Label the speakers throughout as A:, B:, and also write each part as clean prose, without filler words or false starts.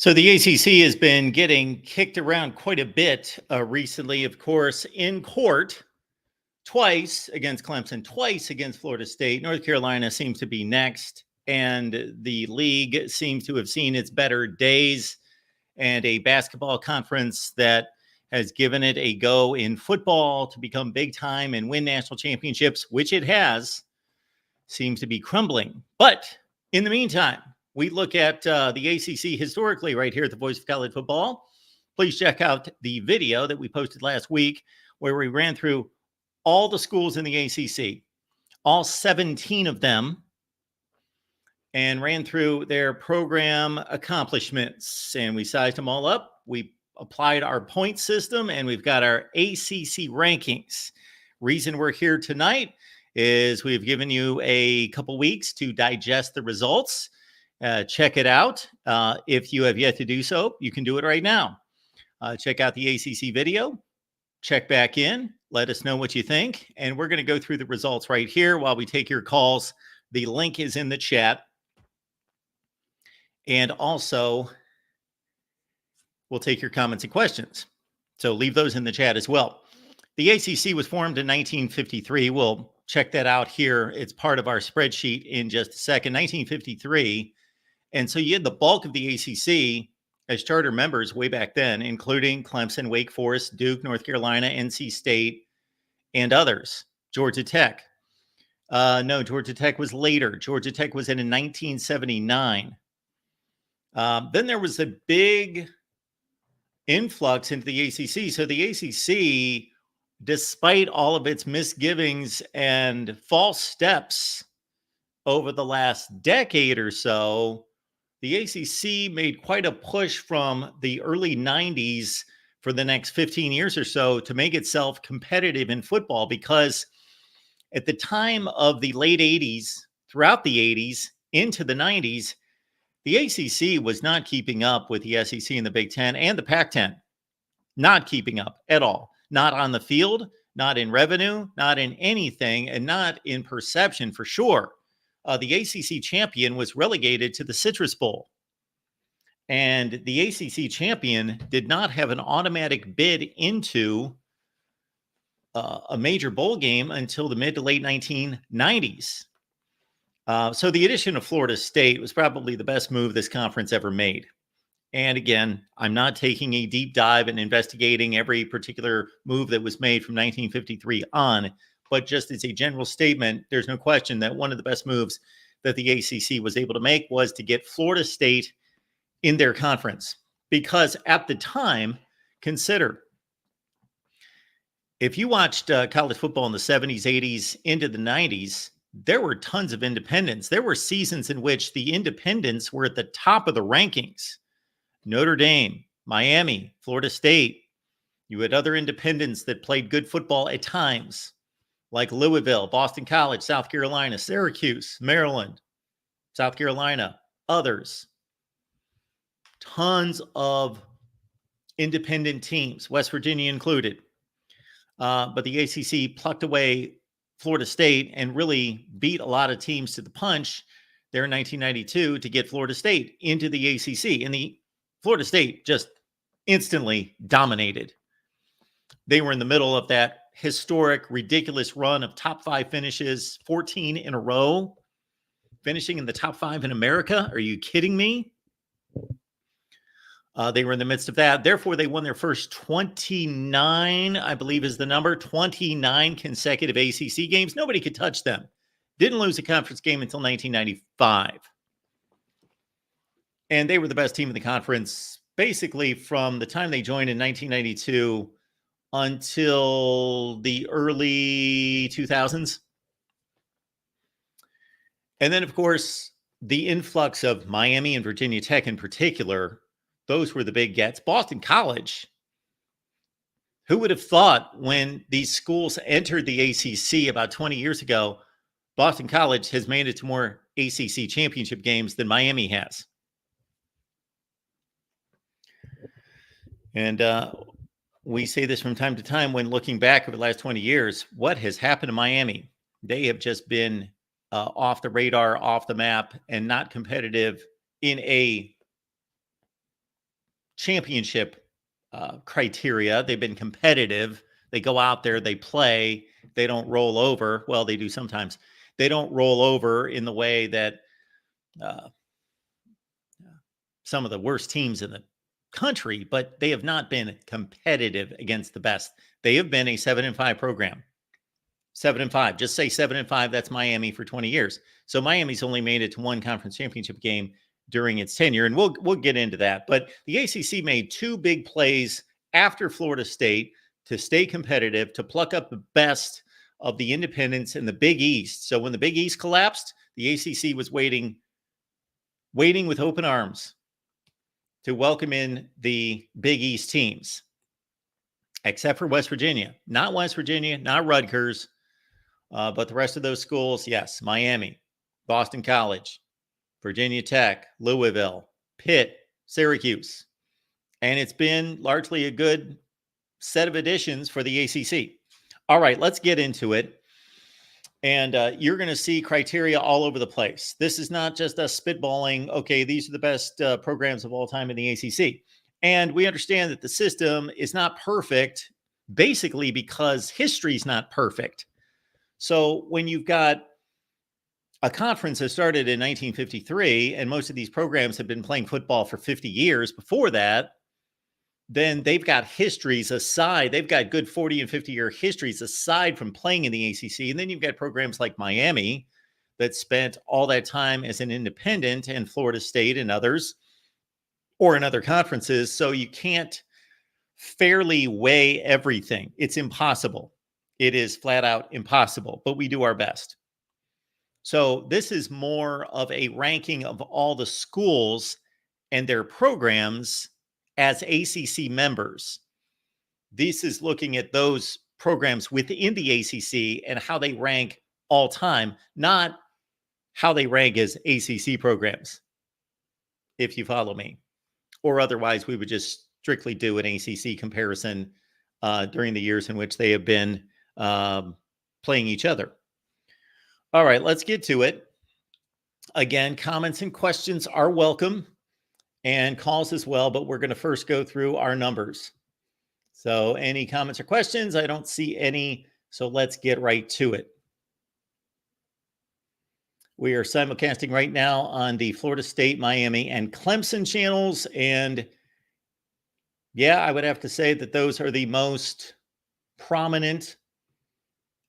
A: So the ACC has been getting kicked around quite a bit recently, of course, in court, twice against Clemson, twice against Florida State. North Carolina seems to be next, and the league seems to have seen its better days, and a basketball conference that has given it a go in football to become big time and win national championships, which it has, seems to be crumbling. But in the meantime, we look at the ACC historically right here at the Voice of College Football. Please check out the video that we posted last week where we ran through all the schools in the ACC, all 17 of them, and ran through their program accomplishments. And we sized them all up. We applied our point system, and we've got our ACC rankings. Reason we're here tonight is we've given you a couple weeks to digest the results. Check it out. If you have yet to do so, you can do it right now. Check out the ACC video. Check back in. Let us know what you think. And we're going to go through the results right here while we take your calls. The link is in the chat. And also, we'll take your comments and questions. So leave those in the chat as well. The ACC was formed in 1953. We'll check that out here. It's part of our spreadsheet in just a second. 1953. And so you had the bulk of the ACC as charter members way back then, including Clemson, Wake Forest, Duke, North Carolina, NC State, and others. Georgia Tech. No, Georgia Tech was later. Georgia Tech was in 1979. Then there was a big influx into the ACC. So the ACC, despite all of its misgivings and false steps over the last decade or so, the ACC made quite a push from the early 90s for the next 15 years or so to make itself competitive in football, because at the time of the late 80s, throughout the 80s, into the 90s, the ACC was not keeping up with the SEC and the Big Ten and the Pac-10. Not keeping up at all. Not on the field, not in revenue, not in anything, and not in perception for sure. The ACC champion was relegated to the Citrus Bowl. And the ACC champion did not have an automatic bid into a major bowl game until the mid to late 1990s. So the addition of Florida State was probably the best move this conference ever made. And again, I'm not taking a deep dive and investigating every particular move that was made from 1953 on, but just as a general statement, there's no question that one of the best moves that the ACC was able to make was to get Florida State in their conference. Because at the time, consider, if you watched college football in the 70s, 80s, into the 90s, there were tons of independents. There were seasons in which the independents were at the top of the rankings. Notre Dame, Miami, Florida State. You had other independents that played good football at times, like Louisville, Boston College, South Carolina, Syracuse, Maryland, South Carolina, others. Tons of independent teams, West Virginia included. But the ACC plucked away Florida State and really beat a lot of teams to the punch there in 1992 to get Florida State into the ACC. And the Florida State just instantly dominated. They were in the middle of that historic, ridiculous run of top 5 finishes, 14 in a row, finishing in the top 5 in America. Are you kidding me? They were in the midst of that. Therefore, they won their first 29, I believe is the number, 29 consecutive ACC games. Nobody could touch them. Didn't lose a conference game until 1995. And they were the best team in the conference basically from the time they joined in 1992 until the early 2000s. And then, of course, the influx of Miami and Virginia Tech in particular, those were the big gets. Boston College, who would have thought when these schools entered the ACC about 20 years ago, Boston College has made it to more ACC championship games than Miami has. And we say this from time to time when looking back over the last 20 years, what has happened to Miami? They have just been off the radar, off the map, and not competitive in a championship criteria. They've been competitive. They go out there, they play, they don't roll over. Well, they do sometimes. They don't roll over in the way that some of the worst teams in the country, but they have not been competitive against the best. They have been a 7-5 program. 7-5. Just say 7-5. That's Miami for 20 years. So Miami's only made it to one conference championship game during its tenure, and we'll get into that. But the ACC made two big plays after Florida State to stay competitive, to pluck up the best of the independents in the Big East. So when the Big East collapsed, the ACC was waiting with open arms to welcome in the Big East teams, except for West Virginia. Not West Virginia, not Rutgers, but the rest of those schools, yes, Miami, Boston College, Virginia Tech, Louisville, Pitt, Syracuse. And it's been largely a good set of additions for the ACC. All right, let's get into it. And you're going to see criteria all over the place. This is not just us spitballing, okay, these are the best programs of all time in the ACC. And we understand that the system is not perfect, basically because history is not perfect. So when you've got a conference that started in 1953, and most of these programs have been playing football for 50 years before that, then they've got histories aside. They've got good 40 and 50-year histories aside from playing in the ACC. And then you've got programs like Miami that spent all that time as an independent, and Florida State and others, or in other conferences. So you can't fairly weigh everything. It's impossible. It is flat out impossible, but we do our best. So this is more of a ranking of all the schools and their programs as ACC members. This is looking at those programs within the ACC and how they rank all time, not how they rank as ACC programs, if you follow me. Or otherwise, we would just strictly do an ACC comparison during the years in which they have been playing each other. All right, let's get to it. Again, comments and questions are welcome, and calls as well, but we're going to first go through our numbers. So any comments or questions? I don't see any, so let's get right to it. We are simulcasting right now on the Florida State, Miami, and Clemson channels, and yeah, I would have to say that those are the most prominent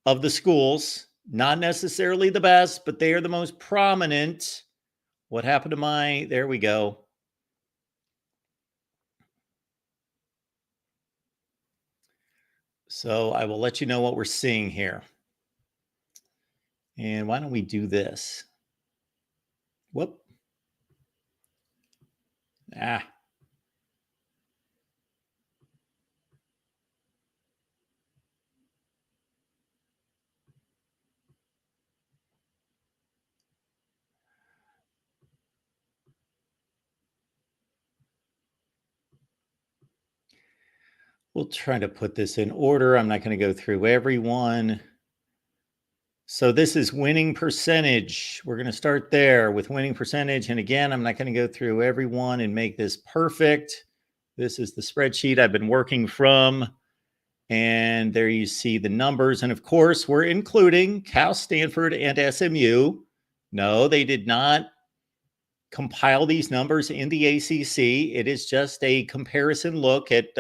A: of the schools. Not necessarily the best, but they are the most prominent. What happened to my, there we go. So I will let you know what we're seeing here. And why don't we do this? Whoop. We'll try to put this in order. I'm not going to go through everyone. So this is winning percentage. We're going to start there with winning percentage. And again, I'm not going to go through everyone and make this perfect. This is the spreadsheet I've been working from. And there you see the numbers. And of course, we're including Cal, Stanford, and SMU. No, they did not compile these numbers in the ACC. It is just a comparison look at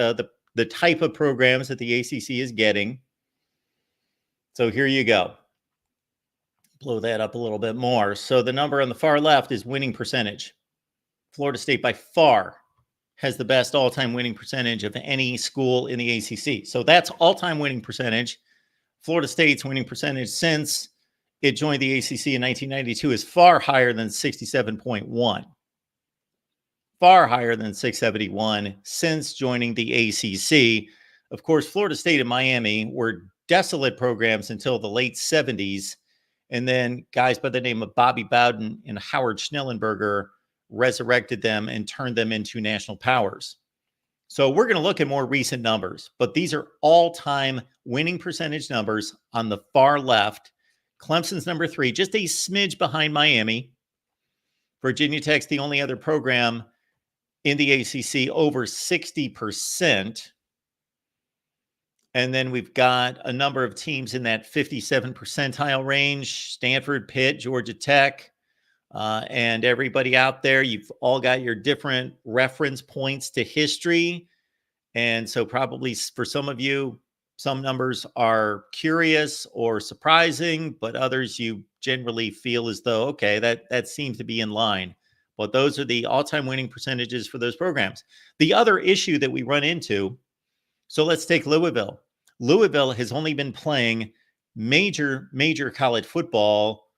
A: the type of programs that the ACC is getting. So here you go. Blow that up a little bit more. So the number on the far left is winning percentage. Florida State by far has the best all-time winning percentage of any school in the ACC. So that's all-time winning percentage. Florida State's winning percentage since it joined the ACC in 1992 is far higher than 67.1. Far higher than 671 since joining the ACC. Of course, Florida State and Miami were desolate programs until the late 70s. And then guys by the name of Bobby Bowden and Howard Schnellenberger resurrected them and turned them into national powers. So we're going to look at more recent numbers, but these are all-time winning percentage numbers on the far left. Clemson's number 3, just a smidge behind Miami. Virginia Tech's the only other program in the ACC, over 60%. And then we've got a number of teams in that 57 percentile range: Stanford, Pitt, Georgia Tech, and everybody out there. You've all got your different reference points to history. And so probably for some of you, some numbers are curious or surprising, but others you generally feel as though, okay, that seems to be in line. But those are the all-time winning percentages for those programs. The other issue that we run into, so let's take Louisville. Louisville has only been playing major college football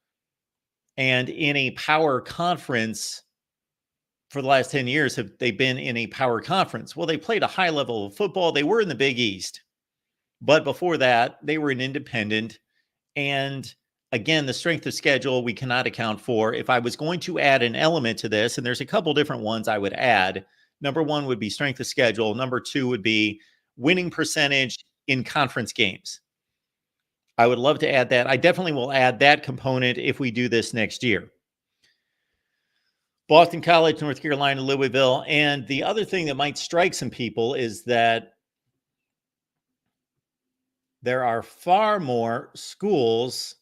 A: and in a power conference for the last 10 years. Have they been in a power conference? Well, they played a high level of football. They were in the Big East. But before that, they were an independent. And again, the strength of schedule we cannot account for. If I was going to add an element to this, and there's a couple different ones I would add. Number one would be strength of schedule. Number two would be winning percentage in conference games. I would love to add that. I definitely will add that component if we do this next year. Boston College, North Carolina, Louisville. And the other thing that might strike some people is that there are far more schools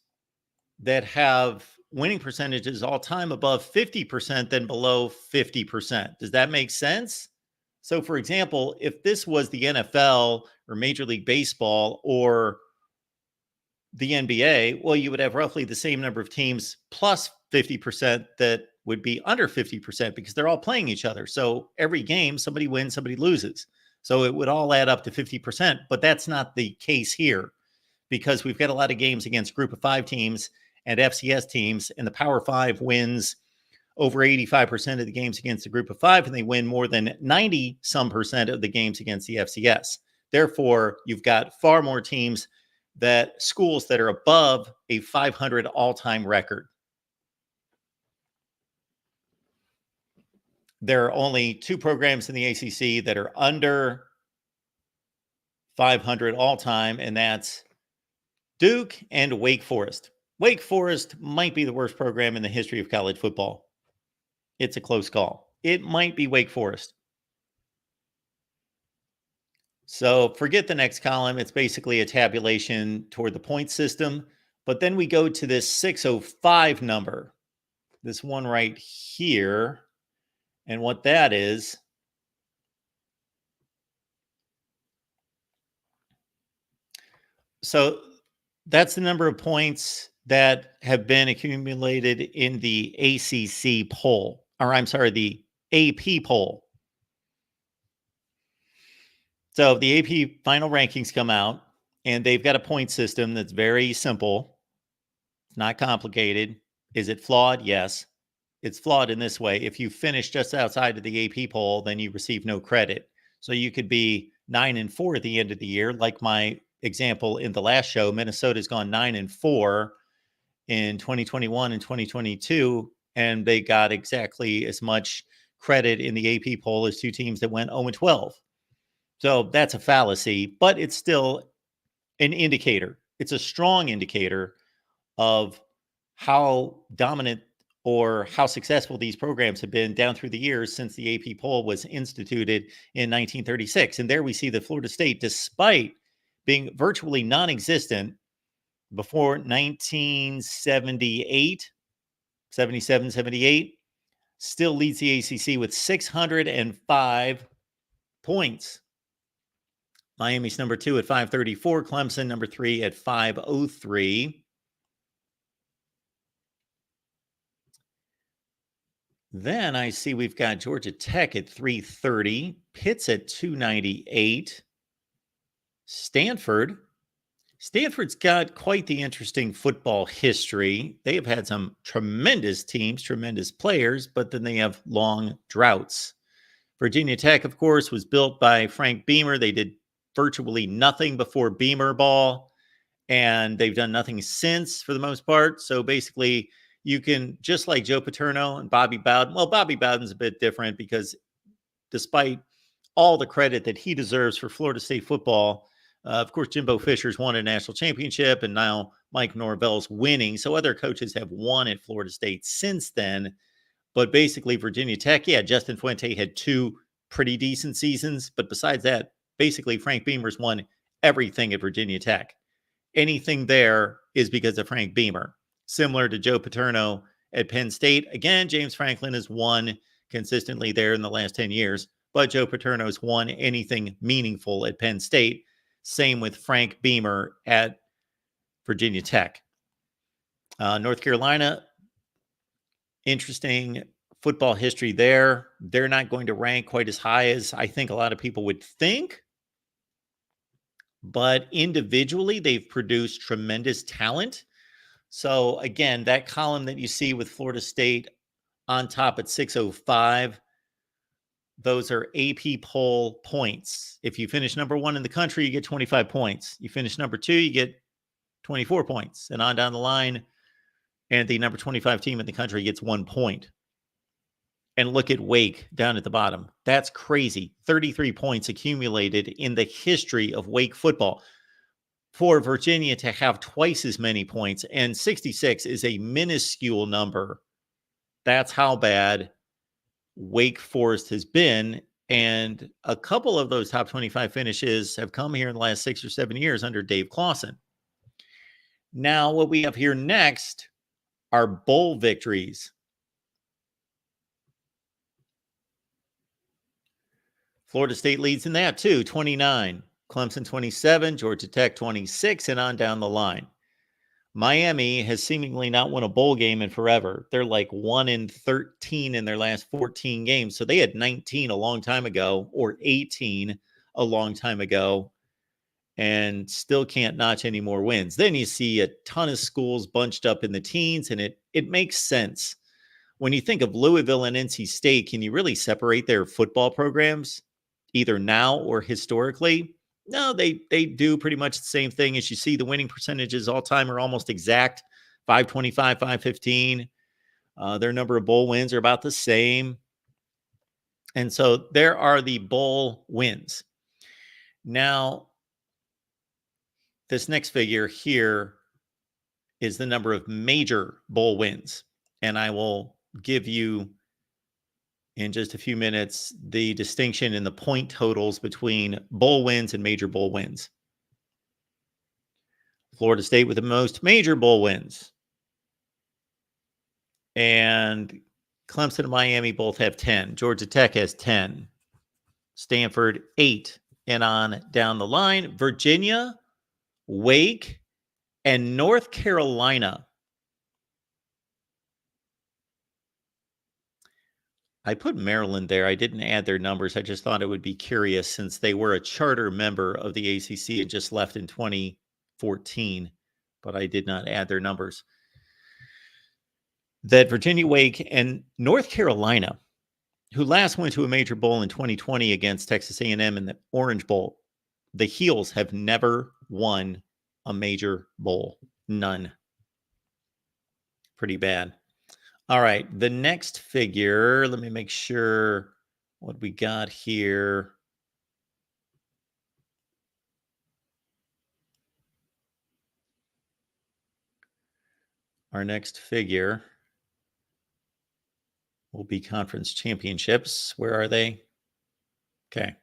A: that have winning percentages all time above 50% than below 50%. Does that make sense? So, for example, if this was the NFL or Major League Baseball or the NBA, well, you would have roughly the same number of teams plus 50% that would be under 50% because they're all playing each other. So every game, somebody wins, somebody loses. So it would all add up to 50%, but that's not the case here because we've got a lot of games against group of five teams and FCS teams, and the Power Five wins over 85% of the games against the group of five, and they win more than 90% of the games against the FCS. Therefore, you've got far more teams schools that are above a 500 all-time record. There are only two programs in the ACC that are under 500 all-time, and that's Duke and Wake Forest. Wake Forest might be the worst program in the history of college football. It's a close call. It might be Wake Forest. So forget the next column. It's basically a tabulation toward the point system. But then we go to this 605 number, this one right here. And what that is, so that's the number of points that have been accumulated in the ACC poll, or I'm sorry, the AP poll. So the AP final rankings come out, and they've got a point system that's very simple. It's not complicated. Is it flawed? Yes. It's flawed in this way. If you finish just outside of the AP poll, then you receive no credit. So you could be 9-4 at the end of the year, like my example in the last show. Minnesota's gone 9-4 in 2021 and 2022, and they got exactly as much credit in the AP poll as two teams that went 0-12. So that's a fallacy, but it's still an indicator. It's a strong indicator of how dominant or how successful these programs have been down through the years since the AP poll was instituted in 1936. And there we see that Florida State, despite being virtually non-existent before 1978, 77, 78, still leads the ACC with 605 points. Miami's number 2 at 534, Clemson number 3 at 503. Then I see we've got Georgia Tech at 330, Pitt's at 298, Stanford's got quite the interesting football history. They have had some tremendous teams, tremendous players, but then they have long droughts. Virginia Tech, of course, was built by Frank Beamer. They did virtually nothing before Beamer ball, and they've done nothing since for the most part. So basically, you can, just like Joe Paterno and Bobby Bowden. Well, Bobby Bowden's a bit different because despite all the credit that he deserves for Florida State football, of course, Jimbo Fisher's won a national championship, and now Mike Norvell's winning. So other coaches have won at Florida State since then. But basically, Virginia Tech, yeah, Justin Fuente had 2 pretty decent seasons. But besides that, basically, Frank Beamer's won everything at Virginia Tech. Anything there is because of Frank Beamer. Similar to Joe Paterno at Penn State. Again, James Franklin has won consistently there in the last 10 years, but Joe Paterno's won anything meaningful at Penn State. Same with Frank Beamer at Virginia Tech. North Carolina, interesting football history there. They're not going to rank quite as high as I think a lot of people would think. But individually, they've produced tremendous talent. So again, that column that you see with Florida State on top at 605, those are AP poll points. If you finish number 1 in the country, you get 25 points. You finish number 2, you get 24 points. And on down the line, and the number 25 team in the country gets 1 point. And look at Wake down at the bottom. That's crazy. 33 points accumulated in the history of Wake football. For Virginia to have twice as many points, and 66 is a minuscule number. That's how bad Wake Forest has been. And a couple of those top 25 finishes have come here in the last 6 or 7 years under Dave Clawson. Now, what we have here next are bowl victories. Florida State leads in that too, 29. Clemson 27, Georgia Tech 26, and on down the line. Miami has seemingly not won a bowl game in forever. They're like 1-13 in their last 14 games. So they had 19 a long time ago, or 18 a long time ago, and still can't notch any more wins. Then you see a ton of schools bunched up in the teens, and it makes sense. When you think of Louisville and NC State, can you really separate their football programs, either now or historically? No, they do pretty much the same thing. As you see, the winning percentages all time are almost exact, 525, 515. Their number of bowl wins are about the same. And so there are the bowl wins. Now, this next figure here is the number of major bowl wins. And I will give you in just a few minutes the distinction in the point totals between bowl wins and major bowl wins. Florida State with the most major bowl wins. And Clemson and Miami both have 10. Georgia Tech has 10. Stanford, 8. And on down the line, Virginia, Wake, and North Carolina. I put Maryland there. I didn't add their numbers. I just thought it would be curious since they were a charter member of the ACC and just left in 2014, but I did not add their numbers. That Virginia, Wake, and North Carolina, who last went to a major bowl in 2020 against Texas A&M in the Orange Bowl, the Heels have never won a major bowl. None. Pretty bad. All right, the next figure, let me make sure what we got here. Our next figure will be conference championships. Where are they? Okay.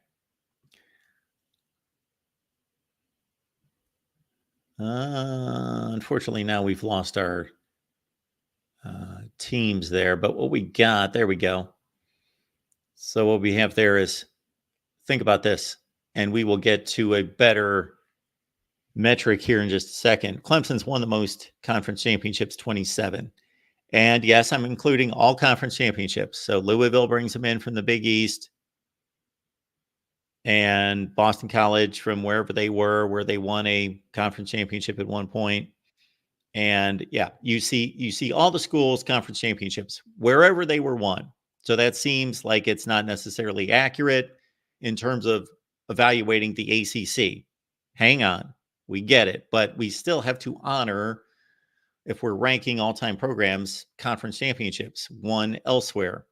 A: Unfortunately, now we've lost our teams there, but what we got, there we go. So what we have there is, think about this, and we will get to a better metric here in just a second. Clemson's won the most conference championships, 27. And yes, I'm including all conference championships. So Louisville brings them in from the Big East, and Boston College from wherever they were, where they won a conference championship at one point. And yeah, you see all the schools' conference championships, wherever they were won. So that seems like it's not necessarily accurate in terms of evaluating the ACC. Hang on, we get it, but we still have to honor, if we're ranking all-time programs, conference championships won elsewhere.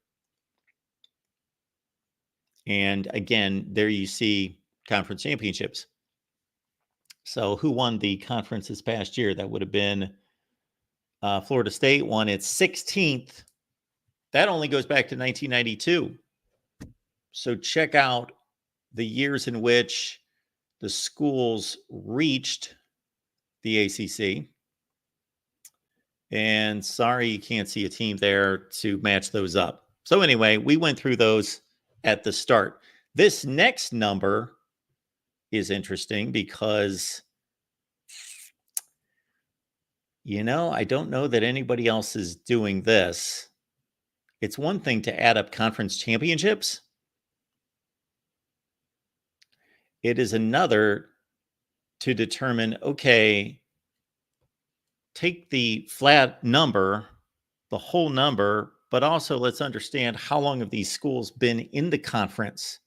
A: And again, there you see conference championships. So who won the conference this past year? That would have been Florida State won its 16th That only goes back to 1992. So check out the years in which the schools reached the ACC. And sorry, you can't see a team there to match those up. So anyway, we went through those at the start. This next number is interesting because, I don't know that anybody else is doing this. It's one thing to add up conference championships. It is another to determine, okay, take the flat number, the whole number, but also let's understand how long have these schools been in the conference.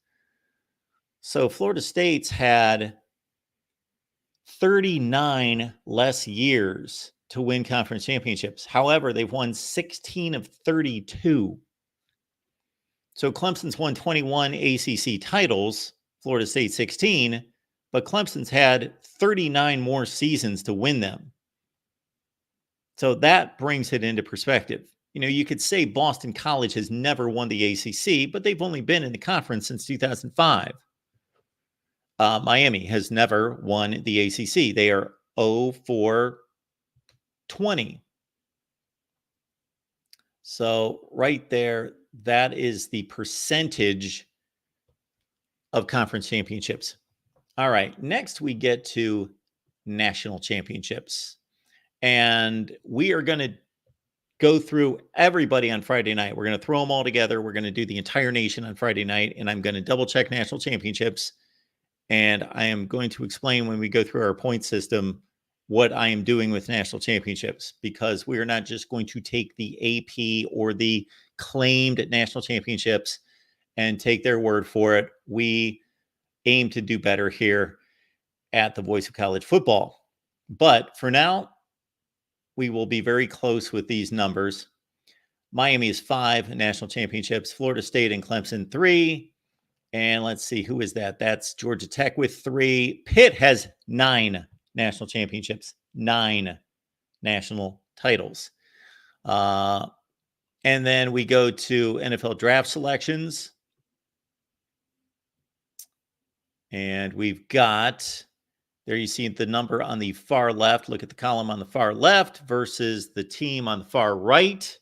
A: So Florida State's had 39 less years to win conference championships. However, they've won 16 of 32. So Clemson's won 21 ACC titles, Florida State 16, but Clemson's had 39 more seasons to win them. So that brings it into perspective. You could say Boston College has never won the ACC, but they've only been in the conference since 2005. Miami has never won the ACC. They are 0-4-20. So right there, that is the percentage of conference championships. All right, next we get to national championships. And we are going to go through everybody on Friday night. We're going to throw them all together. We're going to do the entire nation on Friday night, and I'm going to double check national championships. And I am going to explain when we go through our point system what I am doing with national championships, because we are not just going to take the AP or the claimed national championships and take their word for it. We aim to do better here at the Voice of College Football. But for now, we will be very close with these numbers. Miami is 5 national championships, Florida State and Clemson 3. And let's see, who is that? That's Georgia Tech with 3. Pitt has 9 national championships, 9 national titles. And then we go to NFL draft selections. And we've got, there you see the number on the far left. Look at the column on the far left versus the team on the far right.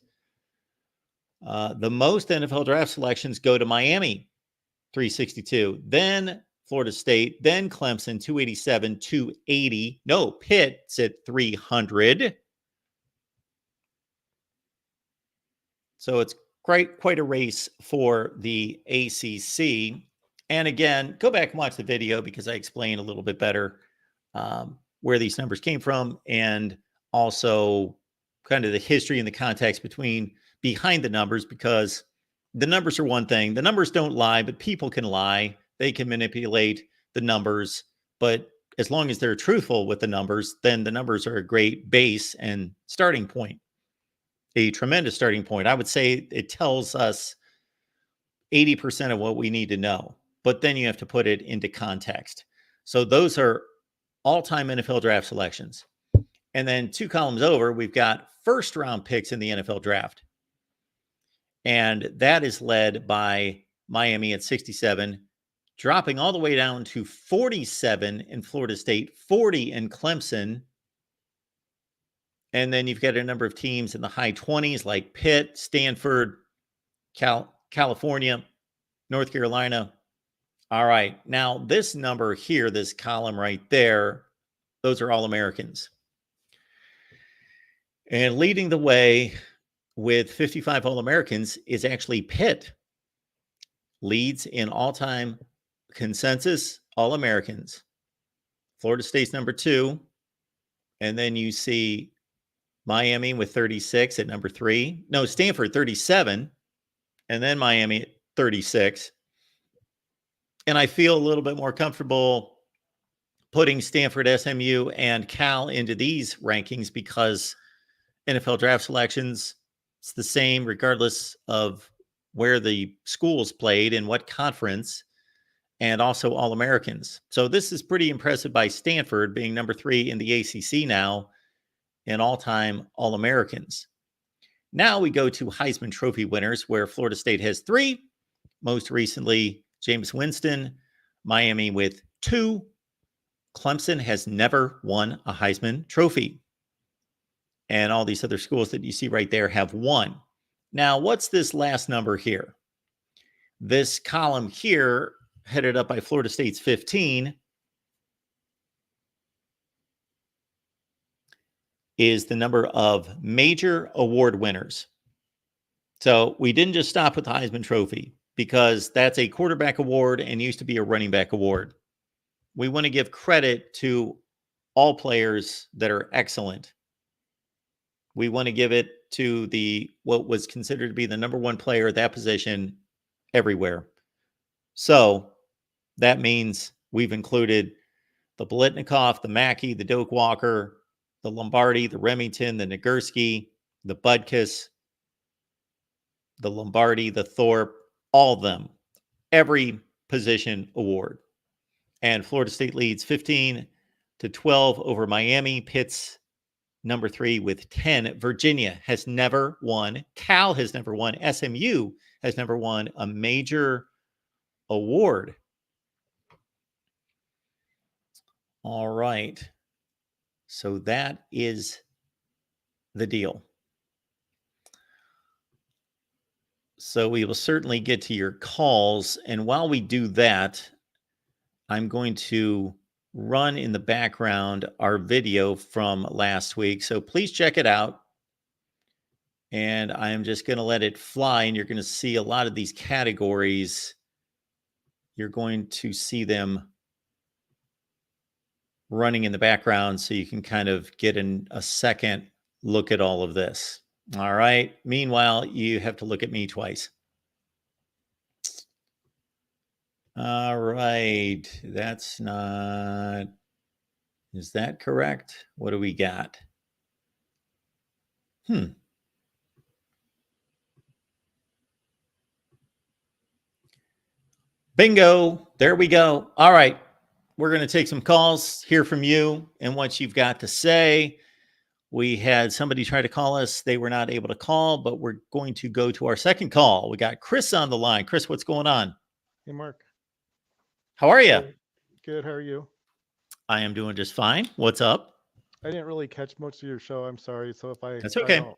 A: The most NFL draft selections go to Miami, 362. Then Florida State, then Clemson, 287, 280. No, Pitt's at 300. So it's quite a race for the ACC. And again, go back and watch the video because I explain a little bit better where these numbers came from, and also kind of the history and the context behind the numbers, because the numbers are one thing. The numbers don't lie, but people can lie. They can manipulate the numbers. But as long as they're truthful with the numbers, then the numbers are a great base and starting point, a tremendous starting point. I would say it tells us 80% of what we need to know, but then you have to put it into context. So those are all-time NFL draft selections. And then 2 columns over, we've got first-round picks in the NFL draft. And that is led by Miami at 67, dropping all the way down to 47 in Florida State, 40 in Clemson. And then you've got a number of teams in the high 20s like Pitt, Stanford, California, North Carolina. All right. Now, this number here, this column right there, those are all Americans. And leading the way with 55 All-Americans is actually Pitt. Leads in all-time consensus All-Americans. Florida State's number 2. And then you see Miami with 36 at number 3. No, Stanford 37. And then Miami at 36. And I feel a little bit more comfortable putting Stanford, SMU, and Cal into these rankings because NFL draft selections, it's the same regardless of where the schools played and what conference, and also All-Americans. So this is pretty impressive by Stanford being number 3 in the ACC now in all-time All-Americans. Now we go to Heisman Trophy winners, where Florida State has 3. Most recently, Jameis Winston, Miami with 2. Clemson has never won a Heisman Trophy. And all these other schools that you see right there have 1. Now, what's this last number here? This column here, headed up by Florida State's 15, is the number of major award winners. So we didn't just stop with the Heisman Trophy, because that's a quarterback award and used to be a running back award. We want to give credit to all players that are excellent. We want to give it to what was considered to be the number 1 player at that position everywhere. So that means we've included the Biletnikoff, the Mackey, the Doak Walker, the Lombardi, the Remington, the Nagurski, the Butkus, the Lombardi, the Thorpe, all of them, every position award. And Florida State leads 15-12 over Miami. Pitt's number 3 with 10. Virginia has never won. Cal has never won. SMU has never won a major award. All right. So that is the deal. So we will certainly get to your calls. And while we do that, I'm going to run in the background our video from last week. So please check it out. And I'm just going to let it fly. And you're going to see a lot of these categories. You're going to see them running in the background so you can kind of get in a second look at all of this. All right. Meanwhile, you have to look at me twice. All right. That's not... Is that correct? What do we got? Bingo. There we go. All right. We're going to take some calls, hear from you and what you've got to say. We had somebody try to call us. They were not able to call, but we're going to go to our second call. We got Chris on the line. Chris, what's going on?
B: Hey, Mark.
A: How are you?
B: Good. How are you?
A: I am doing just fine. What's up?
B: I didn't really catch most of your show. I'm sorry. So if I don't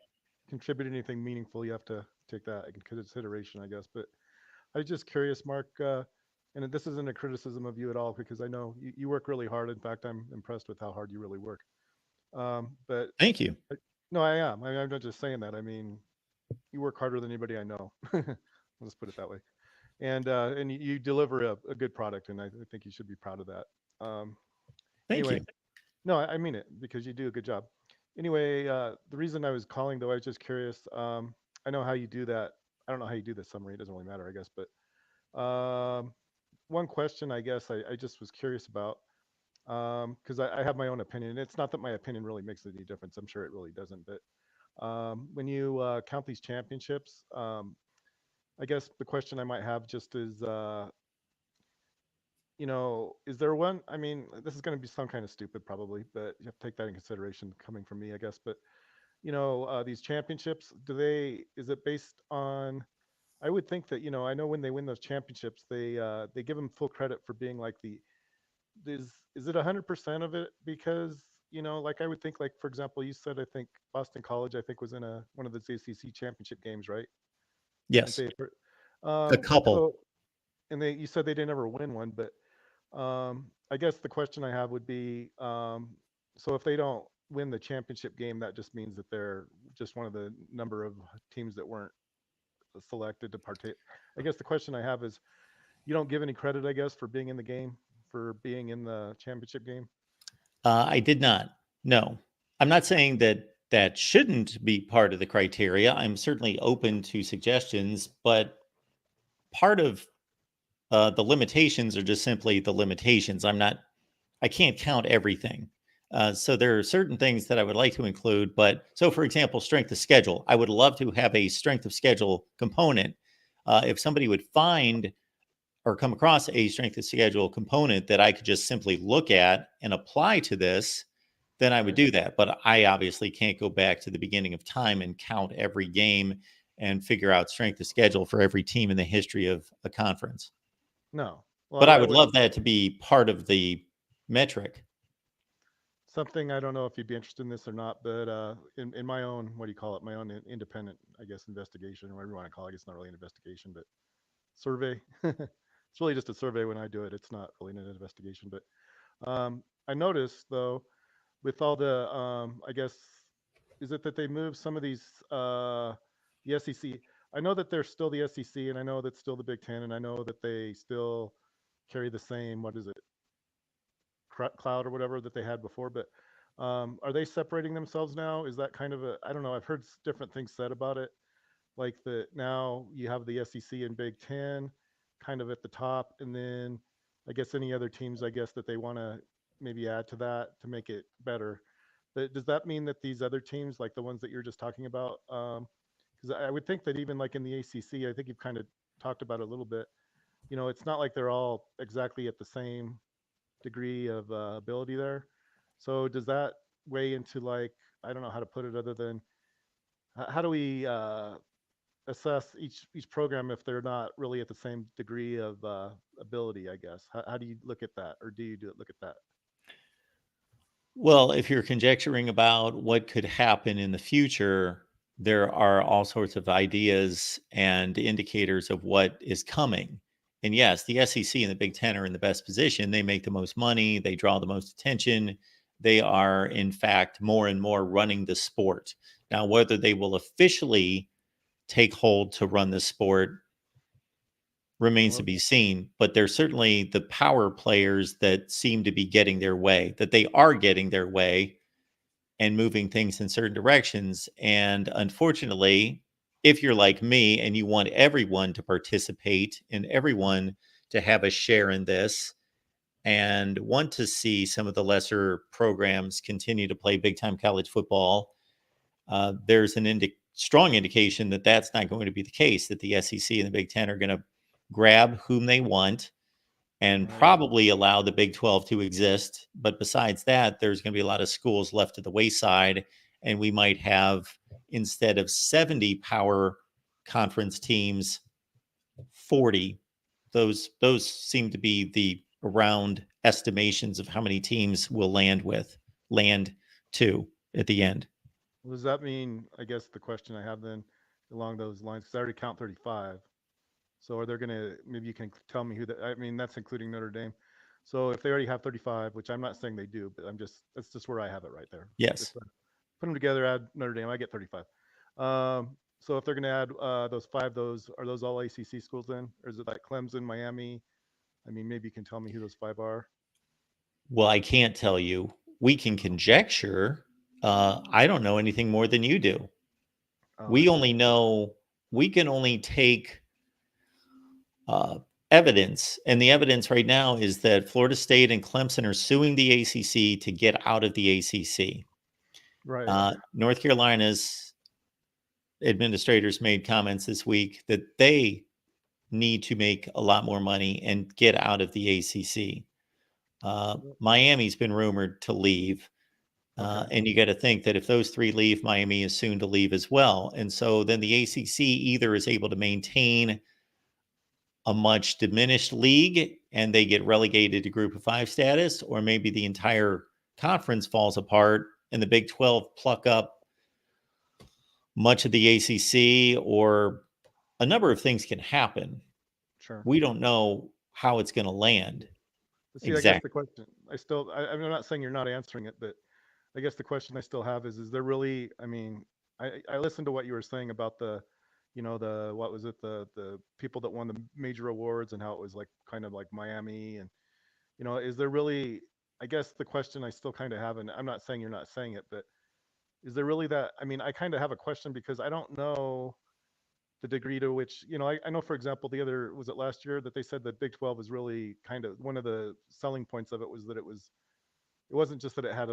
B: contribute anything meaningful, you have to take that into consideration, I guess. But I was just curious, Mark, and this isn't a criticism of you at all, because I know you work really hard. In fact, I'm impressed with how hard you really work. But
A: thank you.
B: No, I am. I'm not just saying that. I mean, you work harder than anybody I know. Let's put it that way. And you deliver a good product, and I think you should be proud of that.
A: Thank you.
B: No, I mean it, because you do a good job. Anyway, the reason I was calling, though, I was just curious. I know how you do that. I don't know how you do the summary. It doesn't really matter, I guess. But one question, I guess, I just was curious about, because I have my own opinion. It's not that my opinion really makes any difference. I'm sure it really doesn't. But when you count these championships, I guess the question I might have just is, is there one? I mean, this is going to be some kind of stupid probably, but you have to take that in consideration coming from me, I guess. But, these championships, is it based on, I would think that, I know when they win those championships, they give them full credit for being like is it 100% of it? Because, like I would think, like, for example, you said, I think Boston College, I think, was in one of the ACC championship games, right?
A: Yes. A couple.
B: So, and you said they didn't ever win one, but I guess the question I have would be, so if they don't win the championship game, that just means that they're just one of the number of teams that weren't selected to partake. I guess the question I have is, you don't give any credit, I guess, for being in the game, for being in the championship game?
A: I did not. No. I'm not saying that shouldn't be part of the criteria. I'm certainly open to suggestions, but part of the limitations are just simply the limitations. I can't count everything. So there are certain things that I would like to include, so for example, strength of schedule, I would love to have a strength of schedule component. If somebody would find or come across a strength of schedule component that I could just simply look at and apply to this, then I would
B: Right.
A: do that. But I obviously can't go back to the beginning of time and count every game and figure out strength of schedule for every team in the history of a conference.
B: No.
A: But
B: Well,
A: I
B: I
A: would
B: wouldn't.
A: love that to be part of the metric.
B: Something I don't know if you'd be interested in this or not, but in my own, what do you call it? My own independent, I guess, investigation, or whatever you want to call it. It's not really an investigation, but survey. It's really just a survey when I do it. It's not really an investigation. But I noticed though, with all the, I guess, is it that they moved some of these, the SEC? I know that they're still the SEC, and I know that's still the Big Ten, and I know that they still carry the same, what is it, cloud or whatever that they had before. But are they separating themselves now? Is that kind of a, I don't know. I've heard different things said about it, like that now you have the SEC and Big Ten kind of at the top, and then I guess any other teams, I guess, that they want to maybe add to that to make it better. But does that mean that these other teams, like the ones that you're just talking about, because I would think that even like in the ACC, I think you've kind of talked about it a little bit. It's not like they're all exactly at the same degree of ability there. So does that weigh into, like, I don't know how to put it other than how do we assess each program if they're not really at the same degree of ability? I guess. How do you look at that, or do you look at that?
A: Well, if you're conjecturing about what could happen in the future, there are all sorts of ideas and indicators of what is coming. And yes, the SEC and the Big Ten are in the best position. They make the most money, they draw the most attention. They are, in fact, more and more running the sport. Now, whether they will officially take hold to run the sport remains to
B: Well,
A: be seen, but there's certainly the power players that seem to be getting their way, that they are getting their way and moving things in certain directions. And unfortunately, if you're like me and you want everyone to participate and everyone to have a share in this and want to see some of the lesser programs continue to play big time college football, there's an strong indication that that's not going to be the case, that the SEC and the Big Ten are going to grab whom they want and
B: right.
A: probably allow the Big 12 to exist. But besides that, there's going to be a lot of schools left to the wayside. And we might have, instead of 70 power conference teams, 40. Those seem to be the around estimations of how many teams will land to at the end.
B: Well, does that mean? I guess the question I have then, along those lines, because I already count 35. So are they going to? Maybe you can tell me who that. I mean, that's including Notre Dame. So if they already have 35, which I'm not saying they do, but that's just where I have it right there. If
A: Yes.
B: put them together, add Notre Dame, I get 35. So if they're going to add those five, those are those all ACC schools then, or is it like Clemson, Miami? I mean, maybe you can tell me who those five are.
A: Well, I can't tell you. We can conjecture. I don't know anything more than you do.
B: Oh, I
A: We
B: see.
A: only know, we can only take uh, evidence. And the evidence right now is that Florida State and Clemson are suing the ACC to get out of the ACC.
B: Right.
A: North Carolina's administrators made comments this week that they need to make a lot more money and get out of the ACC. Miami's been rumored to leave.
B: Okay.
A: And you got to think that if those three leave, Miami is soon to leave as well. And so then the ACC either is able to maintain a much diminished league and they get relegated to group of five status, or maybe the entire conference falls apart and the Big 12 pluck up much of the ACC, or a number of things can happen.
B: Sure.
A: We don't know how it's going to land
B: But see, I guess the
A: exactly.
B: question I'm not saying you're not answering it, but I guess the question I still have is there really, I mean, I listened to what you were saying about the, the, what was it, the people that won the major awards and how it was like kind of like Miami. And, is there really, I guess the question I still kind of have, and I'm not saying you're not saying it, but is there really that, I mean, I kind of have a question because I don't know the degree to which, I know, for example, the other, was it last year that they said that Big 12 was really kind of one of the selling points of it was that it wasn't just that it had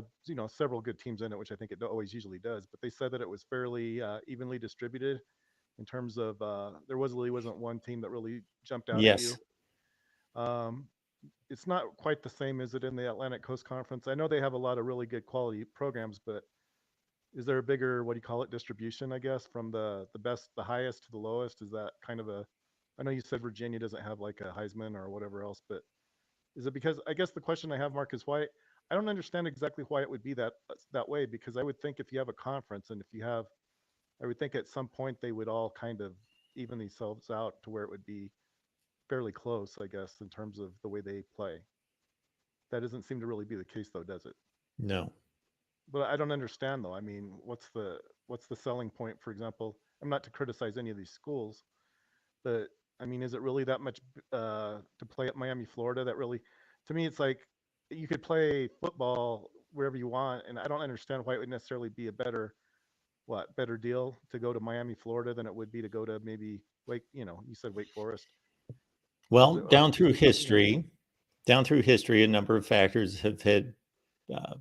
B: several good teams in it, which I think it always usually does, but they said that it was fairly evenly distributed in terms of there wasn't one team that really jumped out at you.
A: Yes.
B: Um, it's not quite the same, is it, in the Atlantic Coast Conference? I know they have a lot of really good quality programs, but is there a bigger, what do you call it, distribution, I guess, from the best, the highest to the lowest? Is that kind of a, I know you said Virginia doesn't have like a Heisman or whatever else, but is it because, I guess the question I have, Mark, is why, I don't understand exactly why it would be that way, because I would think if you have a conference and if you have, I would think at some point they would all kind of even themselves out to where it would be fairly close, I guess, in terms of the way they play. That doesn't seem to really be the case though, does it?
A: No.
B: But I don't understand though. I mean, what's the selling point, for example? I'm not to criticize any of these schools, but I mean, is it really that much to play at Miami, Florida? That really, to me, it's like you could play football wherever you want, and I don't understand why it would necessarily be a better deal to go to Miami, Florida than it would be to go to maybe Wake. You said Wake Forest. Is
A: Well,
B: it? Is it something? Yeah.
A: down through history, a number of factors have had uh,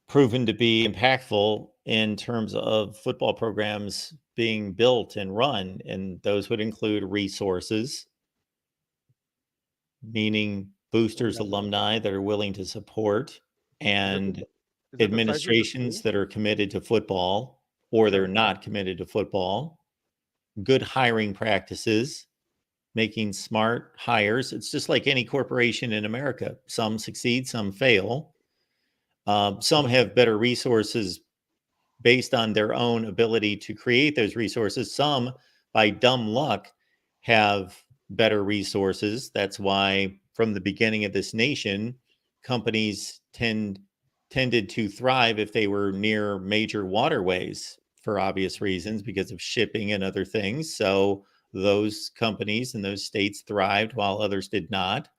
A: proven to be impactful in terms of football programs being built and run. And those would include resources, meaning boosters, alumni that are willing to support,
B: Is it?
A: and
B: Is it the size of the
A: administrations
B: school?
A: that are committed to football or they're
B: Sure.
A: not committed to football, good hiring practices, making smart hires. It's just like any corporation in America. Some succeed, some fail. Some have better resources based on their own ability to create those resources. Some, by dumb luck, have better resources. That's why, from the beginning of this nation, companies tended to thrive if they were near major waterways for obvious reasons because of shipping and other things. So those companies and those states thrived while others did not.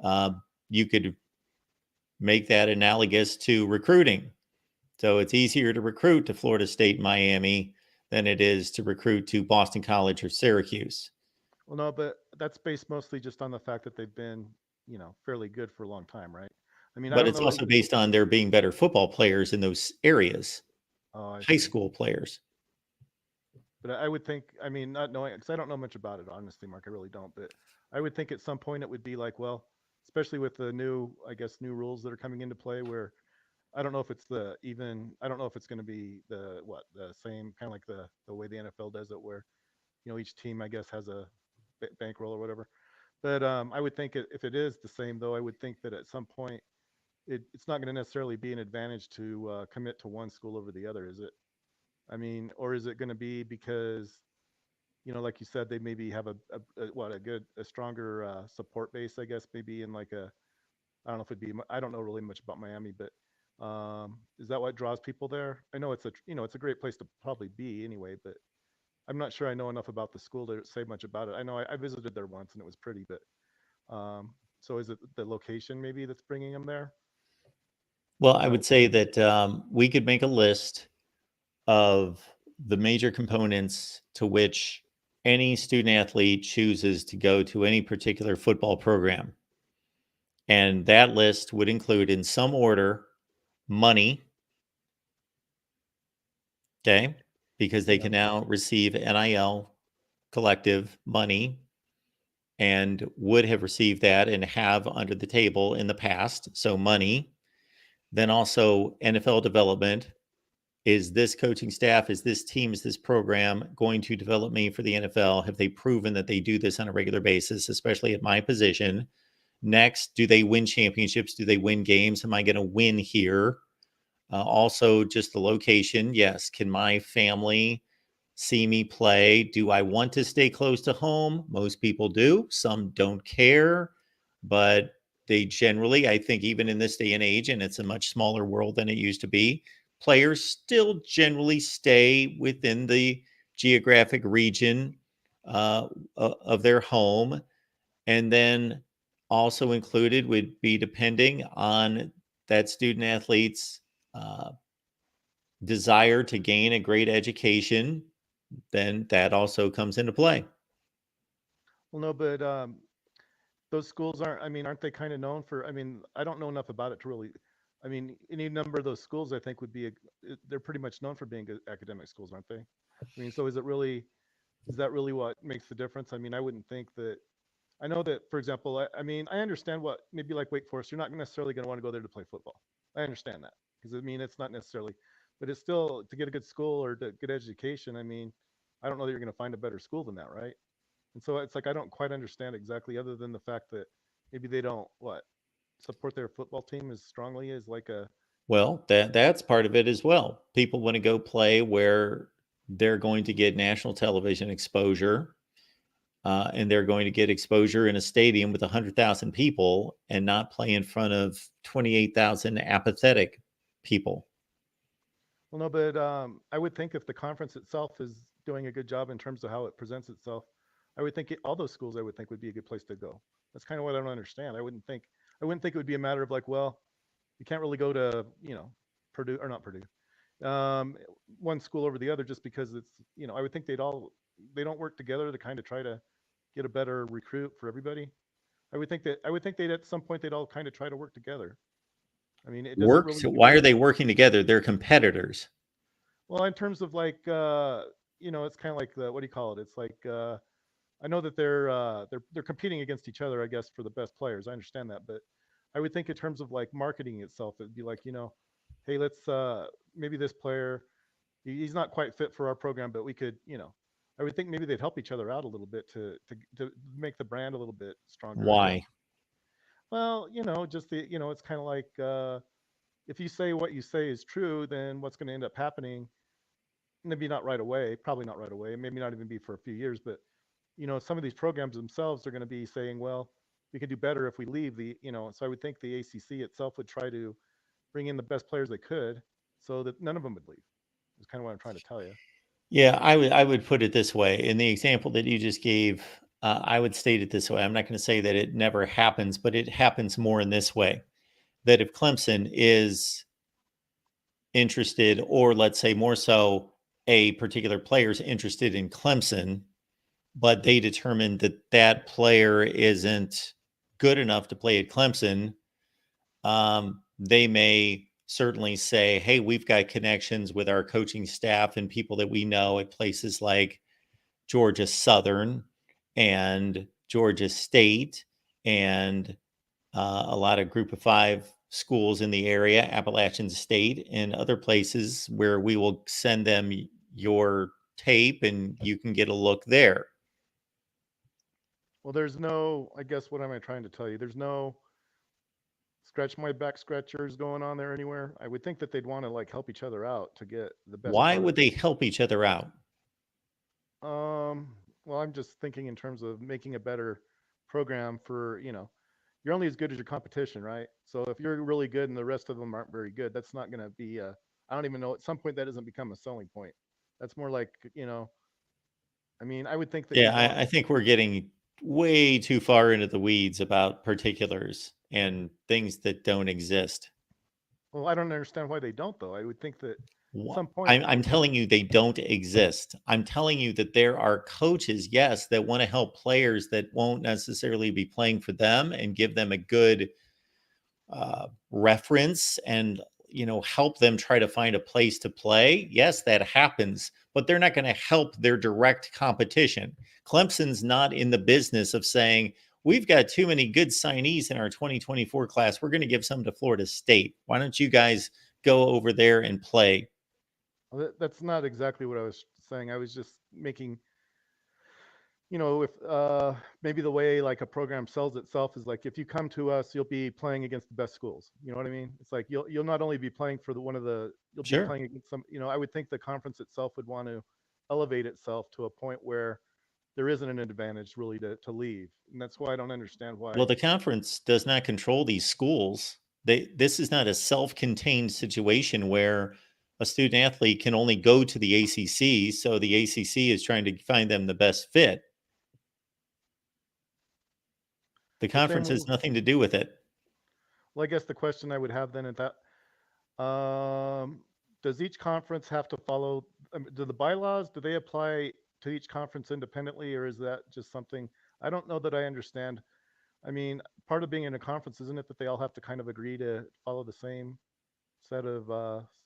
A: Uh, you could make that analogous to recruiting. So it's easier to recruit to Florida State, Miami than it is to recruit to Boston College or Syracuse.
B: Well, no, but that's based mostly just on the fact that they've been, fairly good for a long time, right? I mean, I
A: But
B: don't
A: it's
B: know that.
A: also based on there being better football players in those areas,
B: Oh, I
A: high
B: see.
A: school players.
B: But I would think, I mean, not knowing, because I don't know much about it, honestly, Mark, I really don't. But I would think at some point it would be like, well, especially with the new, I guess, new rules that are coming into play, where I don't know if it's I don't know if it's going to be the same kind of like the way the NFL does it, where each team, I guess, has a bankroll or whatever. But I would think if it is the same, though, I would think that at some point it's not going to necessarily be an advantage to commit to one school over the other, is it? I mean, or is it going to be because like you said, they maybe have a stronger support base, I guess, maybe in like a, I don't know if it'd be, I don't know really much about Miami, but is that what draws people there? I know it's a great place to probably be anyway, but I'm not sure I know enough about the school to say much about it. I know I visited there once and it was pretty, but so is it the location maybe that's bringing them there?
A: Well,
B: Is
A: I
B: that
A: would say that we could make a list of the major components to which any student athlete chooses to go to any particular football program. And that list would include, in some order, money, okay, because they
B: yeah?
A: can now receive NIL collective money and would have received that and have under the table in the past. So, money. Then also NFL development. Is this coaching staff, is this team, is this program going to develop me for the NFL? Have they proven that they do this on a regular basis, especially at my position? Next, do they win championships? Do they win games? Am I going to win here? Also, just the location. Yes. Can my family see me play? Do I want to stay close to home? Most people do. Some don't care, but they generally, I think, even in this day and age, and it's a much smaller world than it used to be, players still generally stay within the geographic region of their home. And then also included would be depending on that student athlete's uh, desire to gain a great education, then that also comes into play.
B: Well, no, but those schools aren't. I mean, aren't they kind of known for? I mean, I don't know enough about it to really. I mean, any number of those schools, I think, would be. They're pretty much known for being good academic schools, aren't they? I mean, so is it really? Is that really what makes the difference? I mean, I wouldn't think that. I know that, for example, I mean, I understand what maybe like Wake Forest, you're not necessarily going to want to go there to play football. I understand that because I mean, it's not necessarily, but it's still to get a good school or to good education. I mean, I don't know that you're going to find a better school than that, right? And so it's like I don't quite understand exactly, other than the fact that maybe they don't what support their football team as strongly as like a.
A: Well, that's part of it as well. People want to go play where they're going to get national television exposure, and they're going to get exposure in a stadium with 100,000 people and not play in front of 28,000 apathetic people.
B: Well, no, but I would think if the conference itself is doing a good job in terms of how it presents itself, I would think all those schools I would think would be a good place to go. That's kind of what I don't understand. I wouldn't think it would be a matter of like, well, you can't really go to Purdue or not Purdue, one school over the other just because it's I would think they don't work together to kind of try to get a better recruit for everybody. I would think they'd at some point they'd all kind of try to work together. I mean, it doesn't
A: Works.
B: really
A: Why are
B: even
A: they working together? They're competitors.
B: well in terms of like it's kind of like the what do you call it? It's like I know that they're competing against each other, I guess, for the best players. I understand that, but I would think in terms of like marketing itself, it'd be like hey, let's maybe this player he's not quite fit for our program, but we could I would think maybe they'd help each other out a little bit to make the brand a little bit stronger, I guess.
A: Why?
B: Well, just it's kind of like if you say what you say is true, then what's going to end up happening? Maybe not right away, probably not right away, maybe not even be for a few years, but some of these programs themselves are going to be saying, well, we could do better if we leave so I would think the ACC itself would try to bring in the best players they could so that none of them would leave. Is kind of what I'm trying to tell you.
A: Yeah, I would put it this way. In the example that you just gave, I would state it this way. I'm not going to say that it never happens, but it happens more in this way. That if Clemson is interested, or let's say more so, a particular player is interested in Clemson, but they determine that that player isn't good enough to play at Clemson, they may certainly say, hey, we've got connections with our coaching staff and people that we know at places like Georgia Southern and Georgia State and a lot of group of five schools in the area, Appalachian State, and other places where we will send them your tape and you can get a look there.
B: Well, there's no, I guess, what am I trying to tell you? There's no scratch my back scratchers going on there anywhere. I would think that they'd want to like help each other out to get the best
A: Why would
B: product.
A: they help each other out?
B: Um, well, I'm just thinking in terms of making a better program for, you're only as good as your competition, right? So if you're really good and the rest of them aren't very good, that's not going to be I don't even know, at some point that doesn't become a selling point. That's more like, I mean, I would think that
A: Yeah,
B: you'd want,
A: I think we're getting way too far into the weeds about particulars and things that don't exist.
B: well, I don't understand why they don't though. I would think that at
A: Wha-
B: some point,
A: I'm telling you, they don't exist. I'm telling you that there are coaches, yes, that want to help players that won't necessarily be playing for them and give them a good reference and help them try to find a place to play. Yes, that happens, but they're not going to help their direct competition. Clemson's not in the business of saying we've got too many good signees in our 2024 class, we're going to give some to Florida State. Why don't you guys go over there and play?
B: well, that's not exactly what I was saying. I was just making, if maybe the way like a program sells itself is like if you come to us, you'll be playing against the best schools. You know what I mean? It's like you'll not only be playing for you'll be
A: Sure.
B: playing against some. I would think the conference itself would want to elevate itself to a point where there isn't an advantage really to leave, and that's why I don't understand
A: Well,
B: why.
A: the conference does not control these schools. This is not a self-contained situation where a student athlete can only go to the ACC, so the ACC is trying to find them the best fit. The
B: But then,
A: conference has nothing to do with it.
B: well, I guess the question I would have then at that does each conference have to follow? Do the bylaws do they apply to each conference independently, or is that just something I don't know that I understand? I mean, part of being in a conference isn't it that they all have to kind of agree to follow the same set of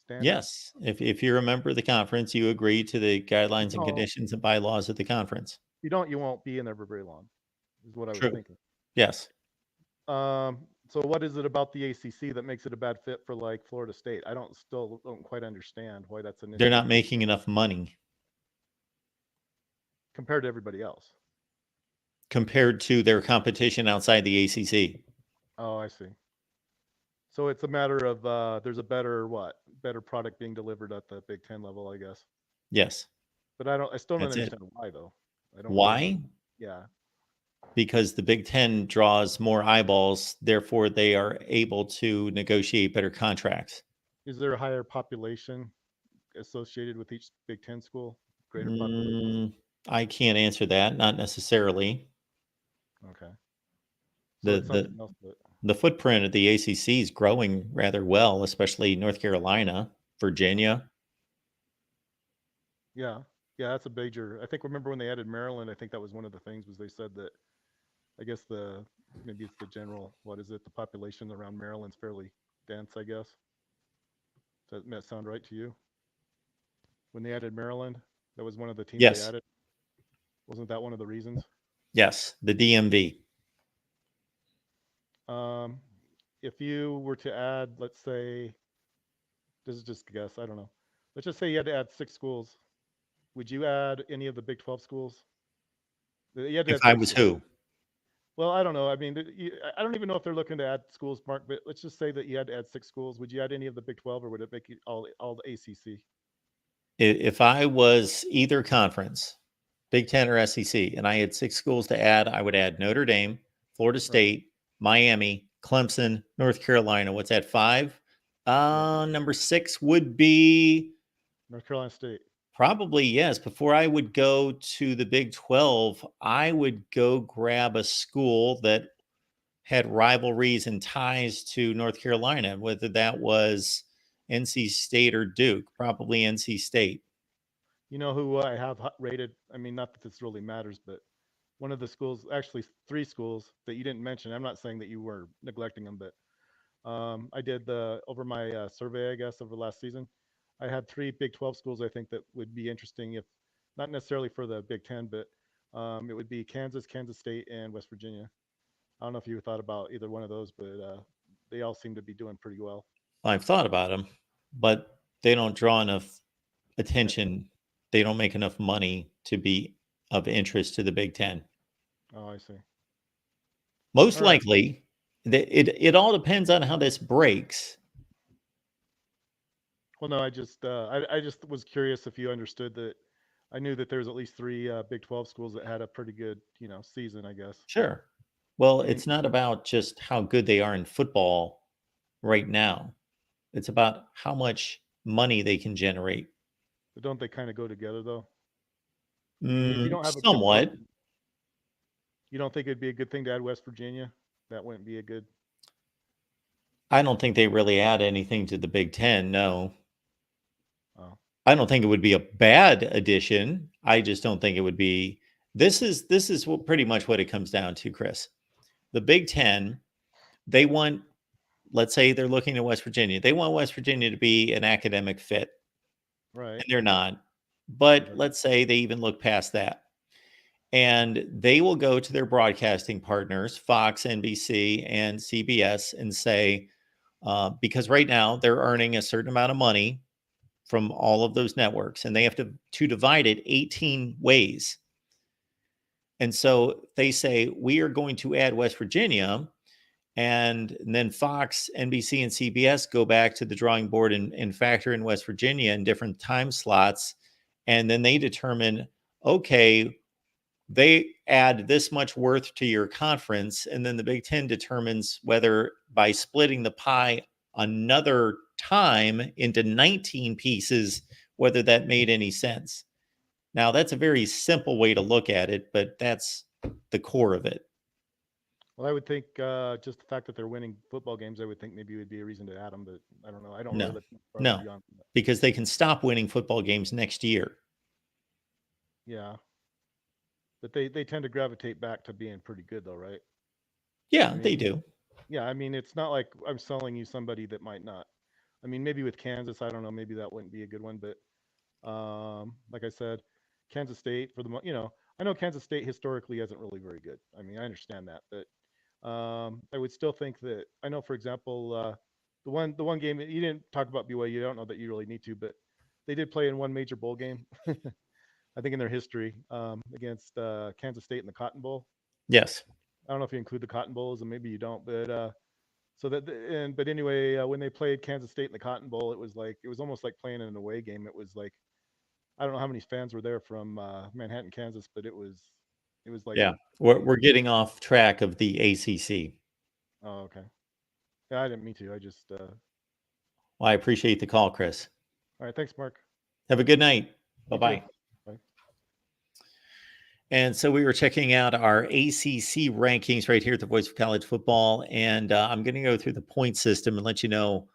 B: standards?
A: Yes, if you're a member of the conference, you agree to the
B: If
A: guidelines
B: you
A: and
B: don't,
A: conditions and bylaws of the conference.
B: you won't be in there for very long. is what I was
A: True.
B: thinking.
A: Yes.
B: So what is it about the ACC that makes it a bad fit for like Florida State? I don't quite understand why that's an
A: They're
B: issue
A: not making enough money
B: compared to everybody else.
A: compared to their competition outside the ACC.
B: Oh, I see. So it's a matter of there's a better product being delivered at the Big Ten level, I guess.
A: Yes.
B: But I still don't
A: That's it.
B: understand why though. I don't really.
A: Why?
B: Yeah.
A: Because the Big Ten draws more eyeballs, therefore they are able to negotiate better contracts.
B: Is there a higher population associated with each Big Ten school? Greater population?
A: Mm, I can't answer that. Not necessarily.
B: Okay. So
A: The
B: it's
A: the
B: something else that.
A: the footprint of the ACC is growing rather well, especially North Carolina, Virginia.
B: Yeah. Yeah, that's a major. I think remember when they added Maryland, I think that was one of the things was they said that I guess maybe it's the general what is it, the population around Maryland's fairly dense, I guess. Does that sound right to you? When they added Maryland, that was one of the teams they
A: Yes,
B: added. Wasn't that one of the reasons?
A: yes, the DMV.
B: Um, if you were to add, let's say, this is just a guess, I don't know. Let's just say you had to add 6 schools. Would you add any of the Big 12 schools? You had to
A: If
B: add
A: I
B: six
A: was
B: schools.
A: who?
B: Well, I don't know. I mean, I don't even know if they're looking to add schools, Mark. But let's just say that you had to add 6 schools. Would you add any of the Big 12, or would it make you all the ACC?
A: If I was either conference, Big Ten or SEC, and I had 6 schools to add, I would add Notre Dame, Florida
B: Right.
A: State, Miami, Clemson, North Carolina. What's that, 5?
B: Yeah.
A: Number 6 would be
B: North Carolina State.
A: probably, yes. Before I would go to the Big 12, I would go grab a school that had rivalries and ties to North Carolina, whether that was NC State or Duke, probably NC State.
B: You know who I have rated? I mean, not that this really matters, but one of the schools, actually 3 schools that you didn't mention. I'm not saying that you were neglecting them, but I did the over my survey, I guess, over last season. I had 3 Big 12 schools I think that would be interesting, if not necessarily for the Big Ten, but it would be Kansas, Kansas State, and West Virginia. I don't know if you thought about either one of those, but they all seem to be doing pretty well.
A: I've thought about them, but they don't draw enough attention. They don't make enough money to be of interest to the Big Ten.
B: Oh, I see.
A: Most
B: All right.
A: likely, it all depends on how this breaks.
B: Well, no, I just was curious if you understood that. I knew that there's at least 3 Big 12 schools that had a pretty good, season, I guess.
A: Sure. Well,
B: Any,
A: it's not about just how good they are in football right now. It's about how much money they can generate.
B: but don't they kind of go together though? I mean, if you don't have a good
A: Somewhat.
B: program, you don't think it'd be a good thing to add West Virginia? That wouldn't be a good.
A: I don't think they really add anything to the Big Ten. No,
B: Oh,
A: I don't think it would be a bad addition. I just don't think it would be. This is what pretty much what it comes down to, Chris. The Big Ten, they want. Let's say they're looking at West Virginia. They want West Virginia to be an academic fit,
B: right.
A: and they're not. But
B: Right.
A: let's say they even look past that. And they will go to their broadcasting partners, Fox, NBC, and CBS, and say, because right now they're earning a certain amount of money from all of those networks, and they have to divide it 18 ways. And so they say, we are going to add West Virginia. And then Fox, NBC, and CBS go back to the drawing board and factor in West Virginia in different time slots. And then they determine, okay, they add this much worth to your conference, and then the Big Ten determines whether by splitting the pie another time into 19 pieces, whether that made any sense. Now, that's a very simple way to look at it, but that's the core of it.
B: Well, I would think just the fact that they're winning football games, I would think maybe it would be a reason to add them, but I don't know. I don't really
A: No,
B: look farther
A: no,
B: beyond that.
A: because they can stop winning football games next year.
B: Yeah, but they tend to gravitate back to being pretty good, though, right? I
A: Yeah, they
B: mean,
A: do.
B: yeah. I mean, it's not like I'm selling you somebody that might not. I mean, maybe with Kansas, I don't know. Maybe that wouldn't be a good one, but like I said, Kansas State for the I know Kansas State historically isn't really very good. I mean, I understand that, but I would still think that I know, for example, the one game you didn't talk about BYU. I don't know that you really need to, but they did play in one major bowl game, I think in their history, against Kansas State in the Cotton Bowl.
A: Yes.
B: I don't know if you include the Cotton Bowls, and maybe you don't, but so that and but anyway, when they played Kansas State in the Cotton Bowl, it was almost like playing in an away game. It was like I don't know how many fans were there from Manhattan, Kansas, but it was like
A: Yeah. We're getting off track of the ACC.
B: oh okay. Yeah, I didn't mean to. I just
A: Well, I appreciate the call, Chris.
B: all right. Thanks, Mark.
A: Have a good night.
B: You too.
A: Bye-bye.
B: Bye.
A: And so we were checking out our ACC rankings right here at the Voice of College Football. And I'm going to go through the point system and let you know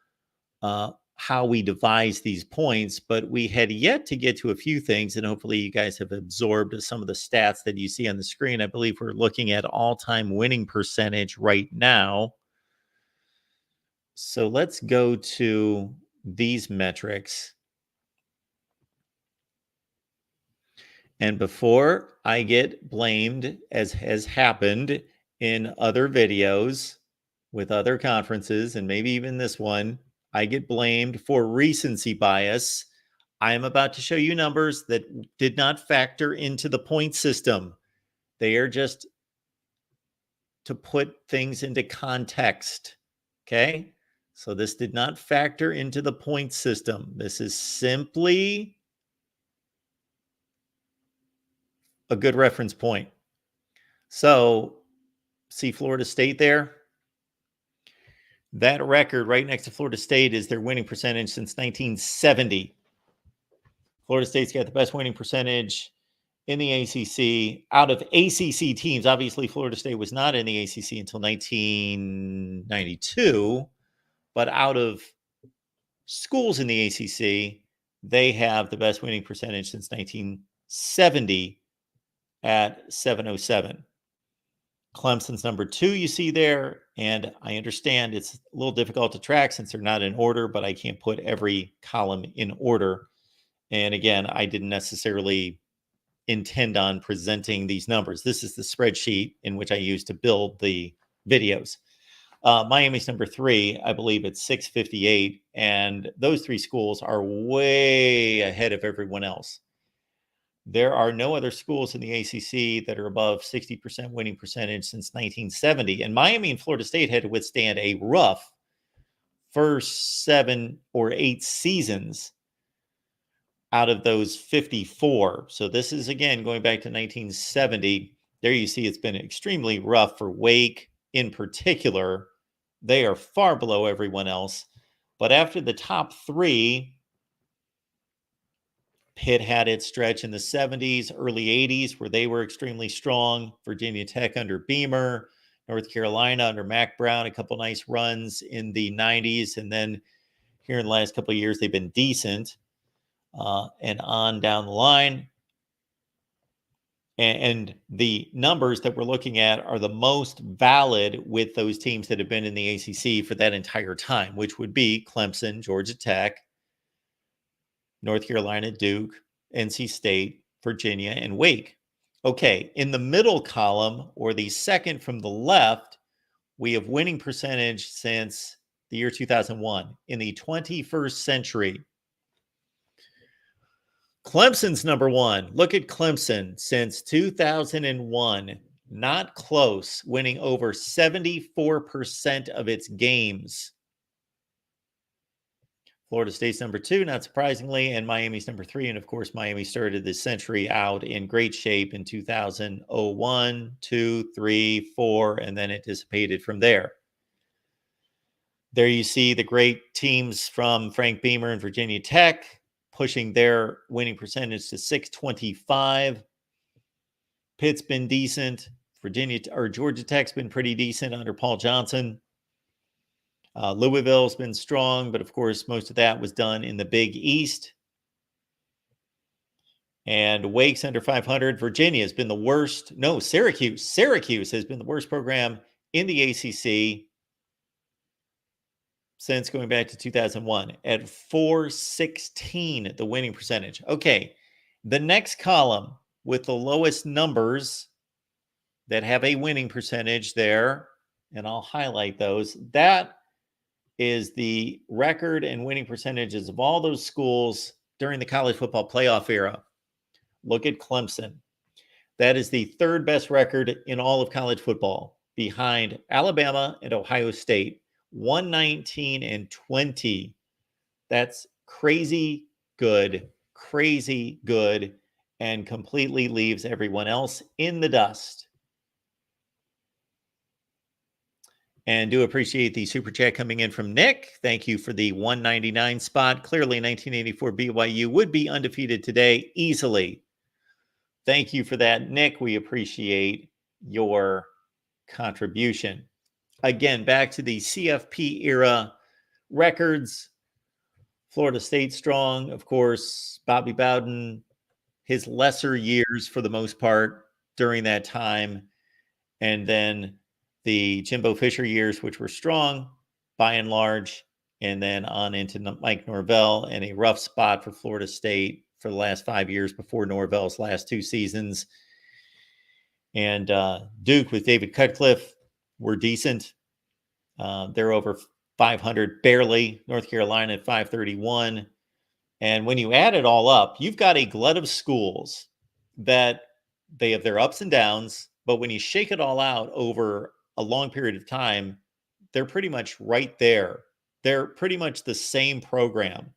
A: how we devise these points. But we had yet to get to a few things. And hopefully you guys have absorbed some of the stats that you see on the screen. I believe we're looking at all-time winning percentage right now. So let's go to these metrics. And before I get blamed, as has happened in other videos with other conferences, and maybe even this one, I get blamed for recency bias. I am about to show you numbers that did not factor into the point system. They are just to put things into context. Okay? So this did not factor into the point system. This is simply a good reference point. So, see Florida State there? That record right next to Florida State is their winning percentage since 1970. Florida State's got the best winning percentage in the ACC. Out of ACC teams, obviously Florida State was not in the ACC until 1992, but out of schools in the ACC, they have the best winning percentage since 1970 at 707. Clemson's number 2 you see there, and I understand it's a little difficult to track since they're not in order, but I can't put every column in order. And again, I didn't necessarily intend on presenting these numbers. This is the spreadsheet in which I use to build the videos. Miami's number 3, I believe it's 658, and those 3 schools are way ahead of everyone else. There are no other schools in the ACC that are above 60% winning percentage since 1970. And Miami and Florida State had to withstand a rough first 7 or 8 seasons out of those 54. So this is, again, going back to 1970. There you see it's been extremely rough for Wake in particular. They are far below everyone else. But after the top 3, Pitt had its stretch in the 70s, early 80s, where they were extremely strong. Virginia Tech under Beamer, North Carolina under Mac Brown, a couple nice runs in the 90s. And then here in the last couple of years, they've been decent and on down the line. And the numbers that we're looking at are the most valid with those teams that have been in the ACC for that entire time, which would be Clemson, Georgia Tech, North Carolina, Duke, NC State, Virginia, and Wake. Okay, in the middle column, or the second from the left, we have winning percentage since the year 2001. In the 21st century, Clemson's number 1. Look at Clemson since 2001. Not close, winning over 74% of its games. Florida State's number 2, not surprisingly, and Miami's number 3. And of course, Miami started this century out in great shape in 2001, 2, 3, 4, and then it dissipated from there. There you see the great teams from Frank Beamer and Virginia Tech pushing their winning percentage to 625. Pitt's been decent. Georgia Tech's been pretty decent under Paul Johnson. Louisville's been strong, but of course, most of that was done in the Big East. And Wake's under 500. Virginia has been the worst. No, Syracuse. Syracuse has been the worst program in the ACC since going back to 2001 at 416, the winning percentage. Okay, the next column, with the lowest numbers that have a winning percentage there, and I'll highlight those. That is the record and winning percentages of all those schools during the college football playoff era. Look at Clemson. That is the third best record in all of college football, behind Alabama and Ohio State. 119 and 20. That's crazy good, and completely leaves everyone else in the dust. And do appreciate the super chat coming in from Nick. Thank you for the 199 spot. Clearly, 1984 BYU would be undefeated today easily. Thank you for that, Nick. We appreciate your contribution. Again, back to the CFP era records. Florida State strong, of course. Bobby Bowden, his lesser years for the most part during that time. And then the Jimbo Fisher years, which were strong by and large. And then on into Mike Norvell, and a rough spot for Florida State for the last 5 years before Norvell's last 2 seasons. And Duke with David Cutcliffe were decent. They're over 500 barely. North Carolina at 531. And when you add it all up, you've got a glut of schools that they have their ups and downs, but when you shake it all out over a long period of time, they're pretty much right there. They're pretty much the same program.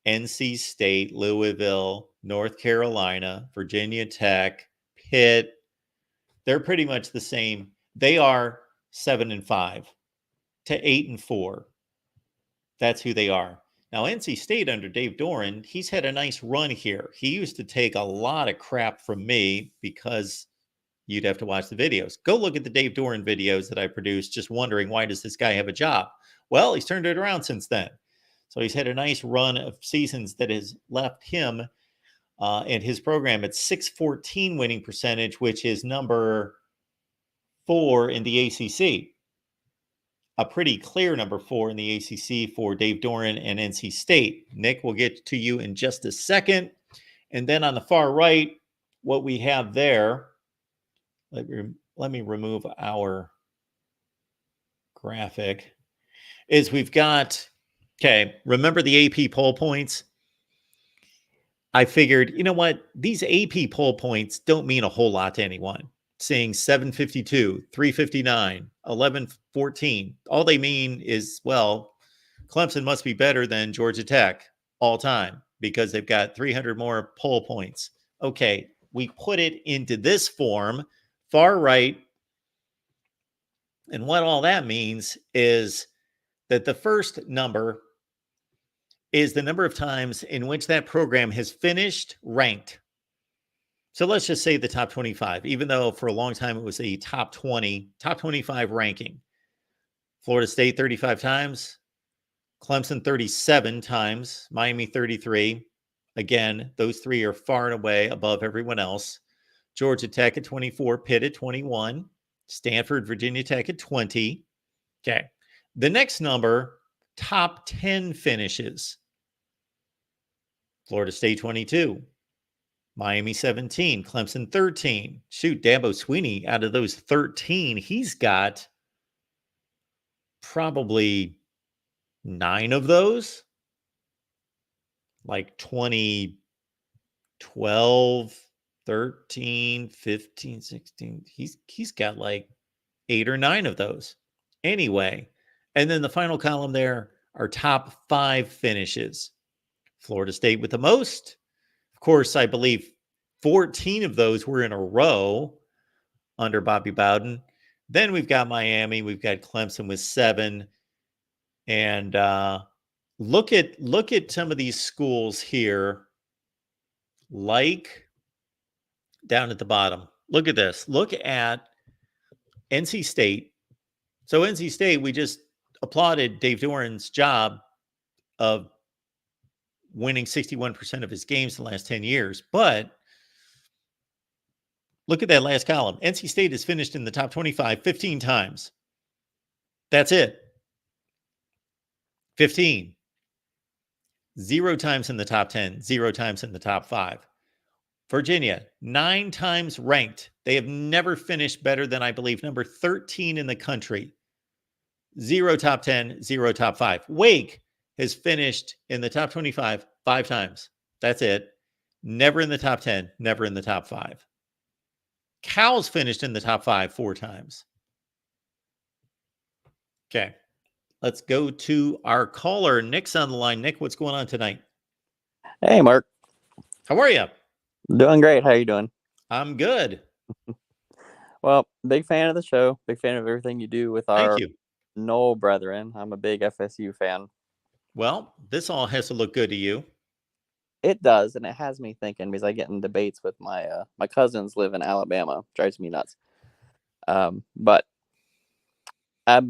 A: NC State, Louisville, North Carolina, Virginia Tech, Pitt, they're pretty much the same. They are 7-5 to 8-4. That's who they are. Now, NC State under Dave Doran, he's had a nice run here. He used to take a lot of crap from me because you'd have to watch the videos. Go look at the Dave Doran videos that I produced, just wondering, why does this guy have a job? Well, he's turned it around since then. So he's had a nice run of seasons that has left him and his program at 614 winning percentage, which is number 4 in the ACC. A pretty clear number 4 in the ACC for Dave Doran and NC State. Nick, we'll get to you in just a second. And then on the far right, what we have there, let me remove our graphic, is we've got, okay, remember the AP poll points? I figured, you know what? These AP poll points don't mean a whole lot to anyone. Seeing 752, 359, 1114. All they mean is, well, Clemson must be better than Georgia Tech all time because they've got 300 more poll points. Okay, we put it into this form, far right. And what all that means is that the first number is the number of times in which that program has finished ranked. So let's just say the top 25, even though for a long time it was a top 20, top 25 ranking. Florida State 35 times, Clemson 37 times, Miami 33. Again, those three are far and away above everyone else. Georgia Tech at 24, Pitt at 21, Stanford, Virginia Tech at 20. Okay. The next number, top 10 finishes. Florida State 22. Miami 17, Clemson 13. Shoot, Dabo Swinney, out of those 13, he's got probably 9 of those. Like 2012, 13, 15, 16. He's got like 8 or 9 of those. Anyway, and then the final column there are top 5 finishes. Florida State with the most. Of course, I believe 14 of those were in a row under Bobby Bowden. Then we've got Miami. We've got Clemson with 7. And look at some of these schools here, like down at the bottom. Look at this. Look at NC State. So NC State, we just applauded Dave Doran's job of winning 61% of his games in the last 10 years. But look at that last column. NC State has finished in the top 25 15 times. That's it. 15. 0 times in the top 10, 0 times in the top 5. Virginia, 9 times ranked. They have never finished better than, I believe, number 13 in the country. 0 top 10, 0 top 5. Wake has finished in the top 25 5 times. That's it. Never in the top 10, never in the top 5. Cal's finished in the top 5 4 times. Okay. Let's go to our caller. Nick's on the line. Nick, what's going on tonight?
C: Hey, Mark.
A: How are you?
C: Doing great. How you doing?
A: I'm good.
C: Well, big fan of the show. Big fan of everything you do with
A: Thank
C: our
A: you.
C: Knoll brethren. I'm a big FSU fan.
A: Well, this all has to look good to you.
C: It does, and it has me thinking because I get in debates with my cousins live in Alabama. Drives me nuts. But I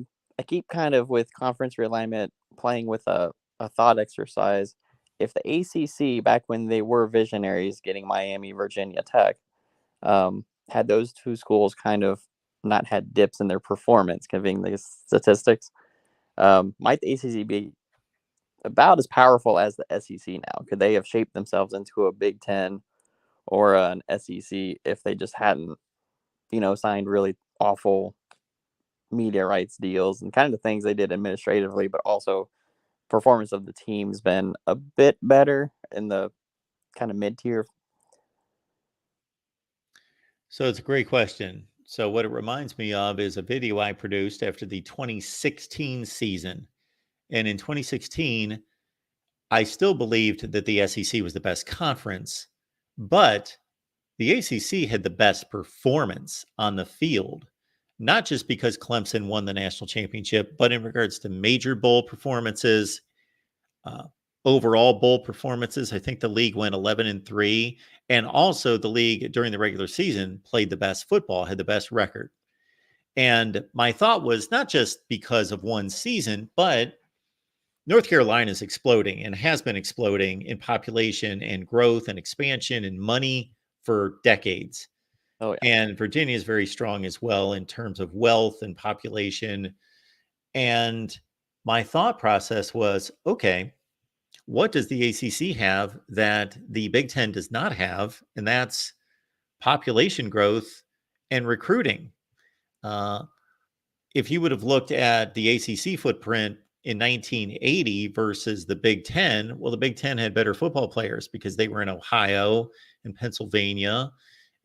C: keep kind of with conference realignment playing with a thought exercise. If the ACC back when they were visionaries, getting Miami, Virginia Tech, had those two schools kind of not had dips in their performance, giving the statistics, might the ACC be about as powerful as the SEC now? Could they have shaped themselves into a Big Ten or an SEC if they just hadn't, signed really awful media rights deals and kind of the things they did administratively, but also performance of the team's been a bit better in the kind of mid-tier?
A: So it's a great question. So what it reminds me of is a video I produced after the 2016 season. And in 2016, I still believed that the SEC was the best conference, but the ACC had the best performance on the field, not just because Clemson won the national championship, but in regards to major bowl performances, overall bowl performances. I think the league went 11-3, and also the league during the regular season played the best football, had the best record. And my thought was not just because of one season, but North Carolina is exploding and has been exploding in population and growth and expansion and money for decades.
C: Oh, yeah.
A: And Virginia is very strong as well in terms of wealth and population. And my thought process was, okay, what does the ACC have that the Big Ten does not have? And that's population growth and recruiting. If you would have looked at the ACC footprint in 1980 versus the Big Ten, well, the Big Ten had better football players because they were in Ohio and Pennsylvania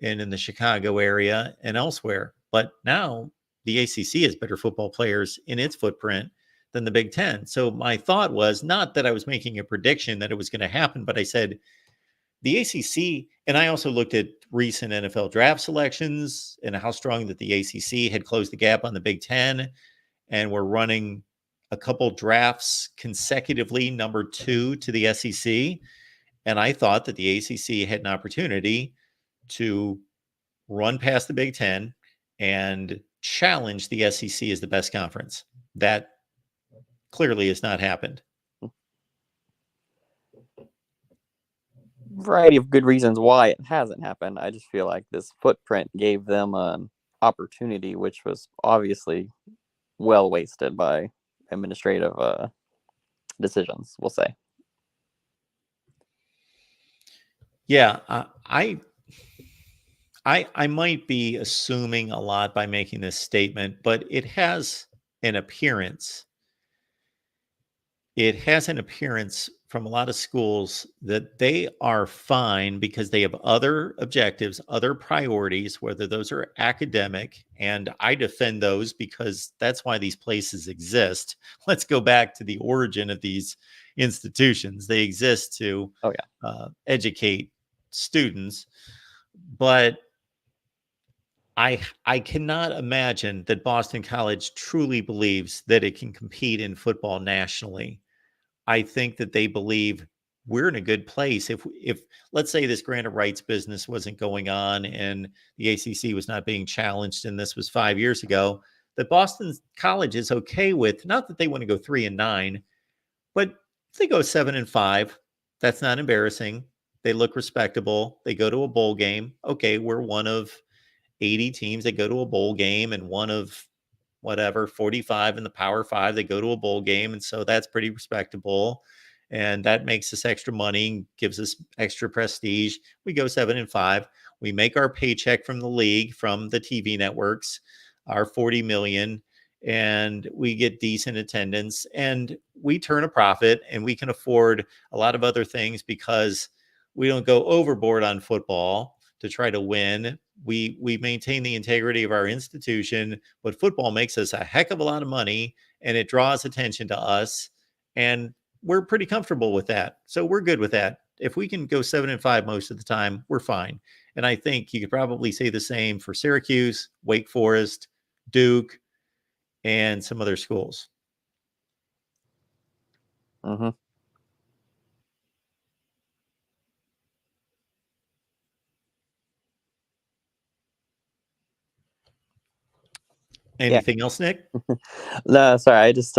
A: and in the Chicago area and elsewhere. But now the ACC has better football players in its footprint than the Big Ten. So my thought was not that I was making a prediction that it was going to happen, but I said the ACC, and I also looked at recent NFL draft selections and how strong that the ACC had closed the gap on the Big Ten, and we're running a couple drafts consecutively, number 2 to the SEC. And I thought that the ACC had an opportunity to run past the Big Ten and challenge the SEC as the best conference. That clearly has not happened.
C: Variety of good reasons why it hasn't happened. I just feel like this footprint gave them an opportunity, which was obviously well wasted by administrative decisions, we'll say.
A: Yeah, I might be assuming a lot by making this statement, but it has an appearance. It has an appearance from a lot of schools that they are fine because they have other objectives, other priorities, whether those are academic, and I defend those because that's why these places exist. Let's go back to the origin of these institutions. They exist to educate students, but I cannot imagine that Boston College truly believes that it can compete in football nationally. I think that they believe we're in a good place. If let's say this grant of rights business wasn't going on and the ACC was not being challenged, and this was 5 years ago, that Boston College is okay with, not that they want to go 3-9, but if they go 7-5, that's not embarrassing. They look respectable. They go to a bowl game. Okay, we're one of 80 teams that go to a bowl game, and one of 45 in the Power Five that go to a bowl game. And so that's pretty respectable. and that makes us extra money, gives us extra prestige. We go 7-5. We make our paycheck from the league, from the TV networks, our 40 million, and we get decent attendance, and we turn a profit, and we can afford a lot of other things because we don't go overboard on football to try to win. We maintain the integrity of our institution, but football makes us a heck of a lot of money, and it draws attention to us, and we're pretty comfortable with that. So we're good with that. If we can go 7-5 most of the time, we're fine. And I think you could probably say the same for Syracuse, Wake Forest, Duke, and some other schools.
C: Mm-hmm.
A: Anything else, Nick?
C: No, sorry. I just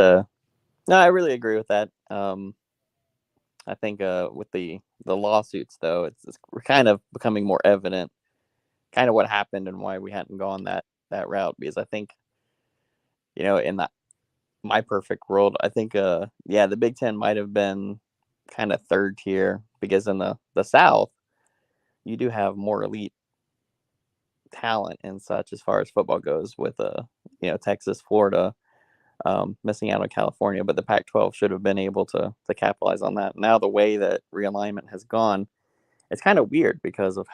C: no, I really agree with that. I think with the lawsuits though, it's kind of becoming more evident, kind of what happened and why we hadn't gone that route. Because I think, in my perfect world, I think the Big Ten might have been kind of third tier, because in the South, you do have more elite talent and such as far as football goes, with Texas, Florida, missing out on California, but the Pac-12 should have been able to capitalize on that. Now the way that realignment has gone, it's kind of weird because of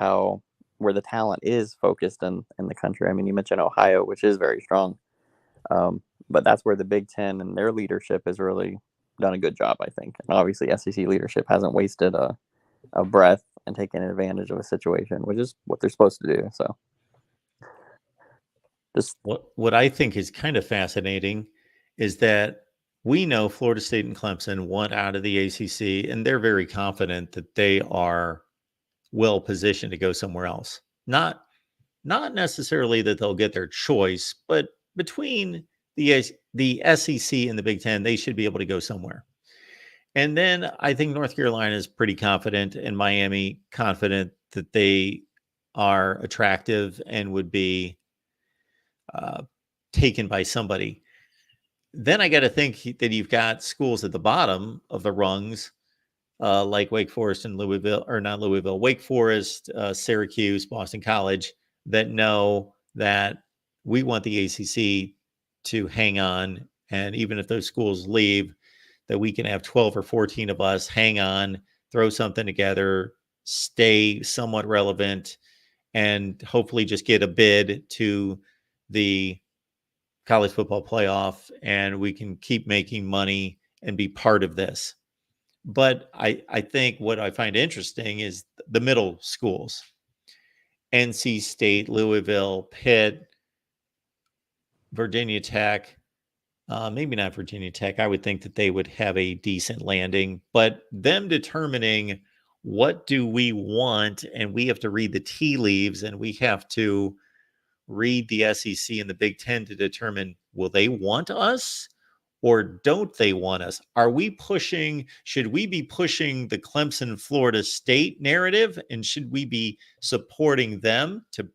C: where the talent is focused in the country. I mean, you mentioned Ohio, which is very strong, but that's where the Big Ten and their leadership has really done a good job, I think. And obviously SEC leadership hasn't wasted a breath and taken advantage of a situation, which is what they're supposed to do. So just
A: what I think is kind of fascinating is that we know Florida State and Clemson want out of the ACC, and they're very confident that they are well positioned to go somewhere else. Not necessarily that they'll get their choice, but between the SEC and the Big Ten, they should be able to go somewhere. And then I think North Carolina is pretty confident, and Miami confident that they are attractive and would be taken by somebody. Then I got to think that you've got schools at the bottom of the rungs, like Wake Forest and Louisville, or not Louisville, Wake Forest, Syracuse, Boston College, that know that we want the ACC to hang on. And even if those schools leave, that we can have 12 or 14 of us hang on, throw something together, stay somewhat relevant, and hopefully just get a bid to the college football playoff, and we can keep making money and be part of this. But I think what I find interesting is the middle schools, NC State, Louisville, Pitt, Virginia Tech, maybe not Virginia Tech. I would think that they would have a decent landing, but them determining what do we want, and we have to read the tea leaves, and we have to read the SEC and the Big Ten to determine, will they want us or don't they want us? Should we be pushing the Clemson, Florida State narrative? And should we be supporting them to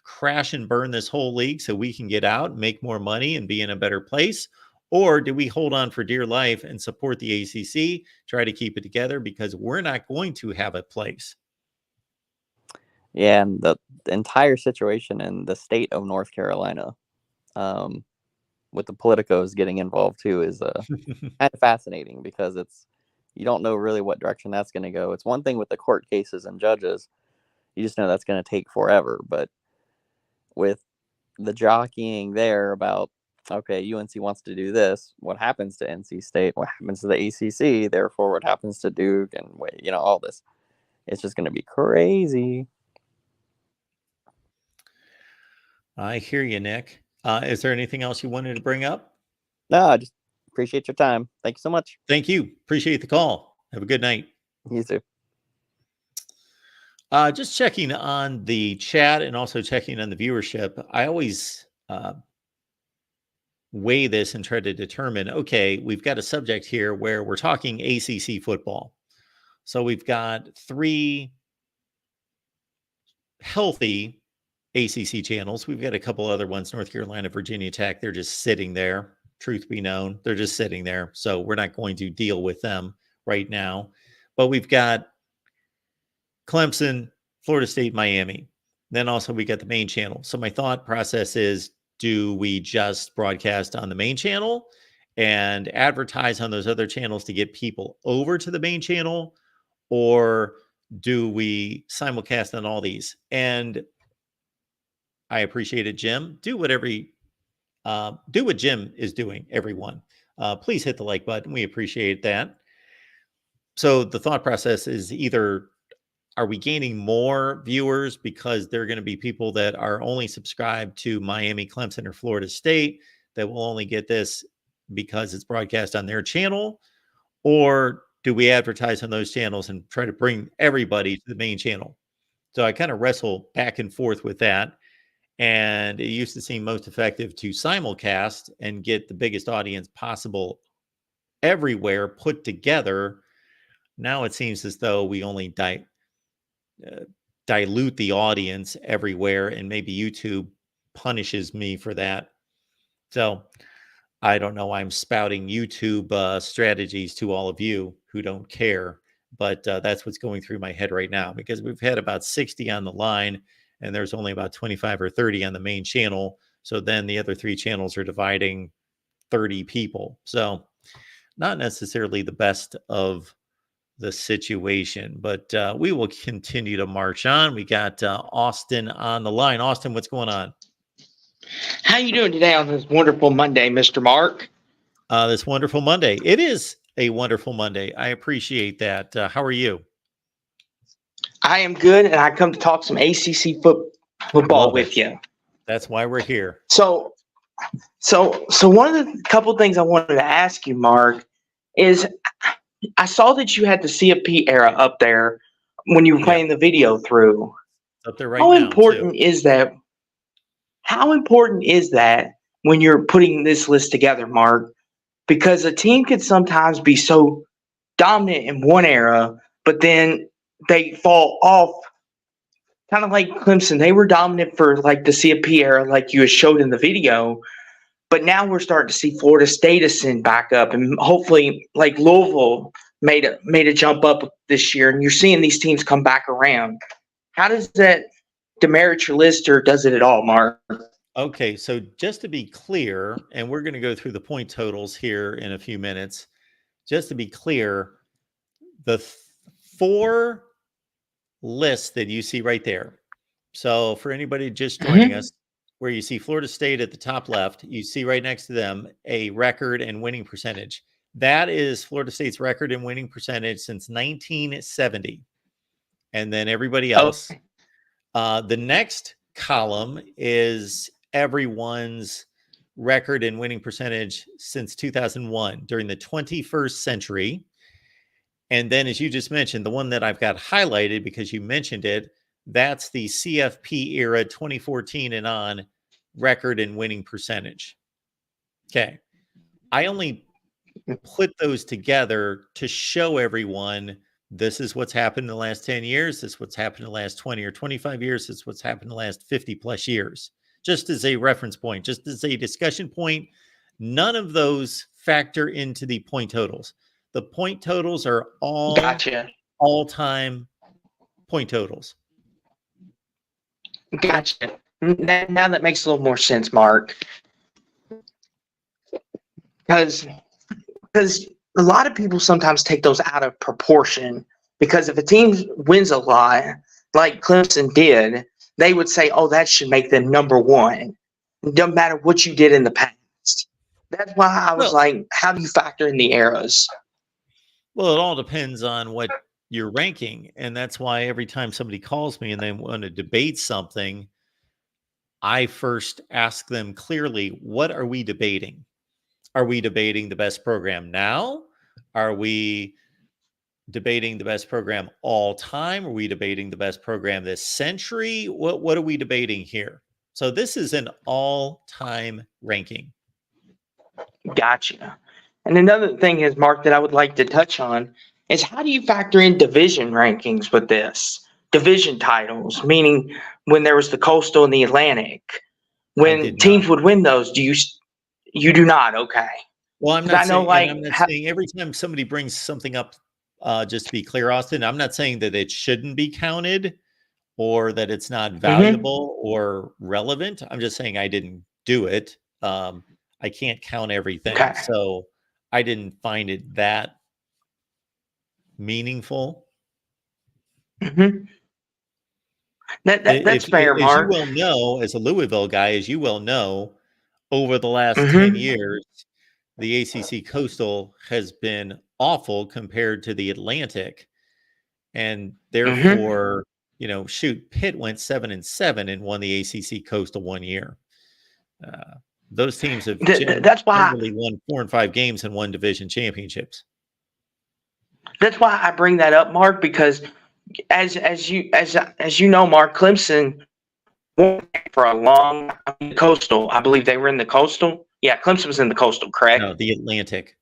A: crash and burn this whole league so we can get out, make more money, and be in a better place? Or do we hold on for dear life and support the ACC, try to keep it together, because we're not going to have a place?
C: Yeah, and the entire situation in the state of North Carolina, with the politicos getting involved too, is kind of fascinating, because you don't know really what direction that's going to go. It's one thing with the court cases and judges, you just know that's going to take forever. But with the jockeying there about, okay, UNC wants to do this, what happens to NC State? What happens to the ACC? Therefore, what happens to Duke? And all this. It's just going to be crazy.
A: I hear you, Nick. Is there anything else you wanted to bring up?
C: No, I just appreciate your time. Thank you so much.
A: Thank you. Appreciate the call. Have a good night.
C: You too.
A: Just checking on the chat and also checking on the viewership. I always weigh this and try to determine, okay, we've got a subject here where we're talking ACC football. So we've got 3 healthy ACC channels. We've got a couple other ones, North Carolina, Virginia Tech. They're just sitting there. Truth be known, they're just sitting there. So we're not going to deal with them. right now. But we've got Clemson, Florida State, Miami. Then also we got the main channel. So my thought process is, do we just broadcast on the main channel and advertise on those other channels to get people over to the main channel? Or do we simulcast on all these? And I appreciate it, Jim. Do what Jim is doing, everyone. Please hit the like button. We appreciate that. So the thought process is either, are we gaining more viewers because they're going to be people that are only subscribed to Miami, Clemson, or Florida State that will only get this because it's broadcast on their channel? Or do we advertise on those channels and try to bring everybody to the main channel? So I kind of wrestle back and forth with that. And it used to seem most effective to simulcast and get the biggest audience possible everywhere put together. Now it seems as though we only dilute the audience everywhere, and maybe YouTube punishes me for that. So I don't know. I'm spouting YouTube strategies to all of you who don't care, but that's what's going through my head right now, because we've had about 60 on the line and there's only about 25 or 30 on the main channel. So then the other 3 channels are dividing 30 people. So not necessarily the best of the situation, but we will continue to march on. We got Austin on the line. Austin, what's going on?
D: How you doing today on this wonderful Monday, Mr. Mark?
A: This wonderful Monday. It is a wonderful Monday. I appreciate that. How are you?
D: I am good, and I come to talk some ACC football with you.
A: That's why we're here.
D: So one of the couple things I wanted to ask you, Mark, is I saw that you had the CFP era up there when you were playing the video through.
A: Up there right
D: How
A: now.
D: important is that? How important is that when you're putting this list together, Mark? Because a team can sometimes be so dominant in one era, but then they fall off. Kind of like Clemson, they were dominant for like the CFP era, like you showed in the video. But now we're starting to see Florida State ascend back up, and hopefully, like Louisville made a jump up this year, and you're seeing these teams come back around. How does that demerit your list, or does it at all, Mark?
A: Okay, so just to be clear, and we're going to go through the point totals here in a few minutes. Just to be clear, the 4 lists that you see right there. So for anybody just joining us, where you see Florida State at the top left, you see right next to them a record and winning percentage. That is Florida State's record and winning percentage since 1970. And then everybody else. The next column is everyone's record and winning percentage since 2001 during the 21st century. And then, as you just mentioned, the one that I've got highlighted because you mentioned it, that's the CFP era 2014 and on record and winning percentage. Okay. I only put those together to show everyone this is what's happened in the last 10 years. This is what's happened in the last 20 or 25 years. This is what's happened in the last 50 plus years. Just as a reference point, just as a discussion point. None of those factor into the point totals. The point totals are all all-time point totals.
D: Gotcha. Now that makes a little more sense, Mark. Because a lot of people sometimes take those out of proportion, because if a team wins a lot, like Clemson did, they would say, oh, that should make them number 1. It doesn't matter what you did in the past. That's why I was like, how do you factor in the eras?
A: Well, it all depends on what you're ranking. And that's why every time somebody calls me and they want to debate something, I first ask them clearly, what are we debating? Are we debating the best program now? Are we debating the best program all time? Are we debating the best program this century? What are we debating here? So this is an all-time ranking.
D: Gotcha. And another thing is, Mark, that I would like to touch on is, how do you factor in division rankings with this? Division titles, meaning when there was the Coastal and the Atlantic, when teams would win those, you do not? Okay.
A: Well, I'm not saying every time somebody brings something up just to be clear, Austin, I'm not saying that it shouldn't be counted or that it's not valuable or relevant. I'm just saying I didn't do it. I can't count everything.
D: Okay.
A: So I didn't find it that meaningful.
D: Mm-hmm. That's fair,
A: As you
D: Mark.
A: well know, as a Louisville guy, as you well know, over the last 10
D: Mm-hmm.
A: years, the ACC Coastal has been awful compared to the Atlantic. And
D: Mm-hmm.
A: therefore, shoot, Pitt went 7-7 and won the ACC Coastal one year. Those teams have
D: That's why
A: generally won 4 and 5 games and won division championships.
D: that's why I bring that up, Mark, because as you know, Mark, Clemson won for a long Coastal. I believe they were in the Coastal. Yeah, Clemson was in the Coastal, correct?
A: No, the Atlantic.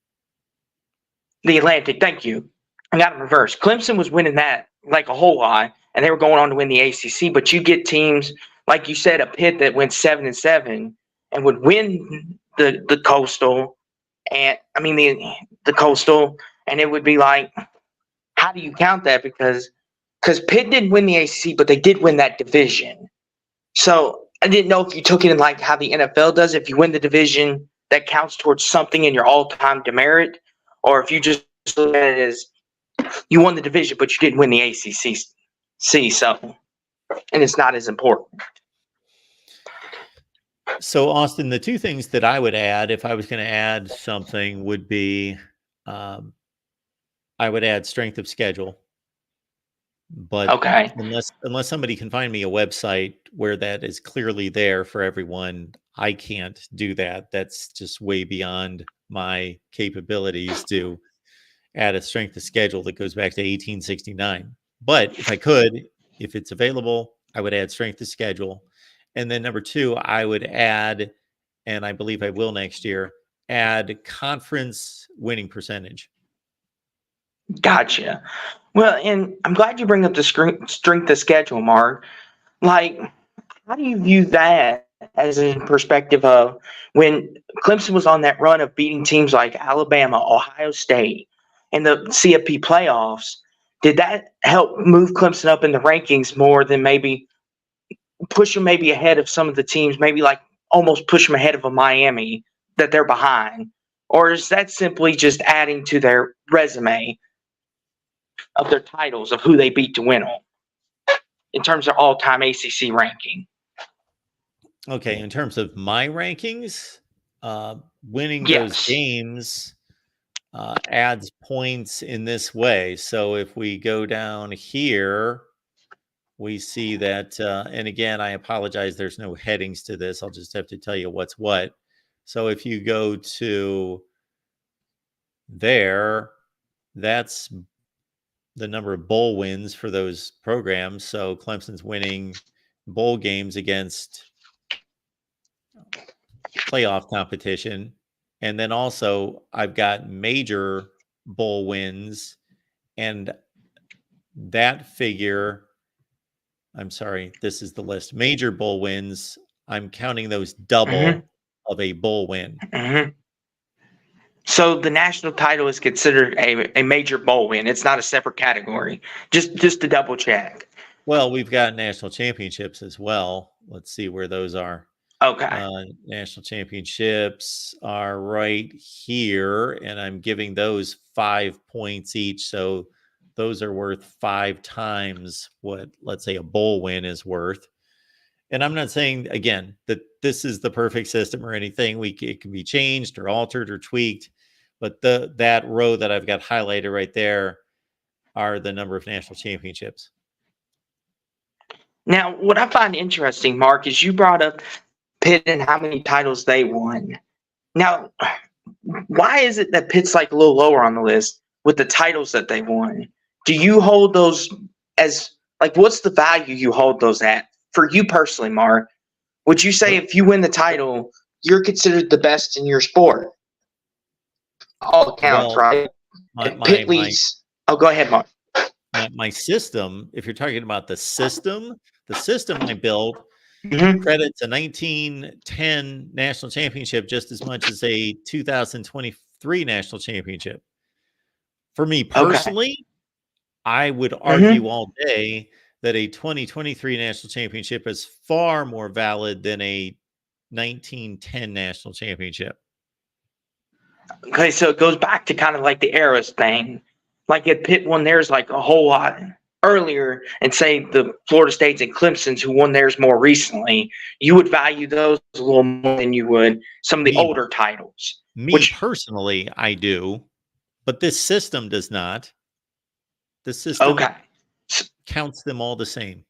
D: The Atlantic. Thank you. I got it reversed. Clemson was winning that like a whole lot, and they were going on to win the ACC. But you get teams like you said, a Pitt that went 7-7 and would win the Coastal, and I mean the Coastal, and it would be like, how do you count that? Because Pitt didn't win the ACC, but they did win that division. So I didn't know if you took it in like how the NFL does. If you win the division, that counts towards something in your all-time demerit, or if you just look at it as you won the division, but you didn't win the ACC. So, and it's not as important.
A: So, Austin, the two things that I would add, if I was going to add something, would be I would add strength of schedule. But
D: Okay.
A: unless somebody can find me a website where that is clearly there for everyone, I can't do that. That's just way beyond my capabilities to add a strength of schedule that goes back to 1869. But if I could, if it's available, I would add strength of schedule. And then number two, I would add, and I believe I will next year, add conference winning percentage.
D: Gotcha. Well, and I'm glad you bring up the strength of schedule, Mark. Like, how do you view that as a perspective of when Clemson was on that run of beating teams like Alabama, Ohio State, in the CFP playoffs? Did that help move Clemson up in the rankings more than maybe push them maybe ahead of some of the teams, maybe like almost push them ahead of a Miami that they're behind? Or is that simply just adding to their resume of their titles of who they beat to win them in terms of all-time ACC ranking?
A: Okay, in terms of my rankings, winning
D: Yes.
A: those games adds points in this way. So if we go down here, we see that, and again, I apologize, there's no headings to this. I'll just have to tell you what's what. So if you go to there, that's the number of bowl wins for those programs. So Clemson's winning bowl games against playoff competition. And then also I've got major bowl wins, and that figure, I'm sorry, this is the list. Major bowl wins, I'm counting those double of a bowl win.
D: Mm-hmm. So the national title is considered a major bowl win. It's not a separate category. Just to double check.
A: Well, we've got national championships as well. Let's see where those are.
D: Okay.
A: National championships are right here, and I'm giving those 5 points each. So those are worth 5 times what, let's say, a bowl win is worth. And I'm not saying, again, that this is the perfect system or anything. It can be changed or altered or tweaked. But that row that I've got highlighted right there are the number of national championships.
D: Now, what I find interesting, Mark, is you brought up Pitt and how many titles they won. Now, why is it that Pitt's like a little lower on the list with the titles that they won? Do you hold those as, like, what's the value you hold those at? For you personally, Mark, would you say if you win the title, you're considered the best in your sport? All accounts, right? Pitt leads. Oh, go ahead, Mark.
A: My system, if you're talking about the system I built
D: Mm-hmm.
A: credits a 1910 national championship just as much as a 2023 national championship. For me personally, I would argue all day that a 2023 national championship is far more valid than a 1910 national championship.
D: Okay, so it goes back to kind of like the eras thing. Like if Pitt won theirs like a whole lot earlier, and say the Florida States and Clemson's who won theirs more recently, you would value those a little more than you would some of the
A: Me-
D: older titles.
A: Me
D: Which-
A: personally, I do, but this system does not. The system
D: Okay,
A: counts them all the same.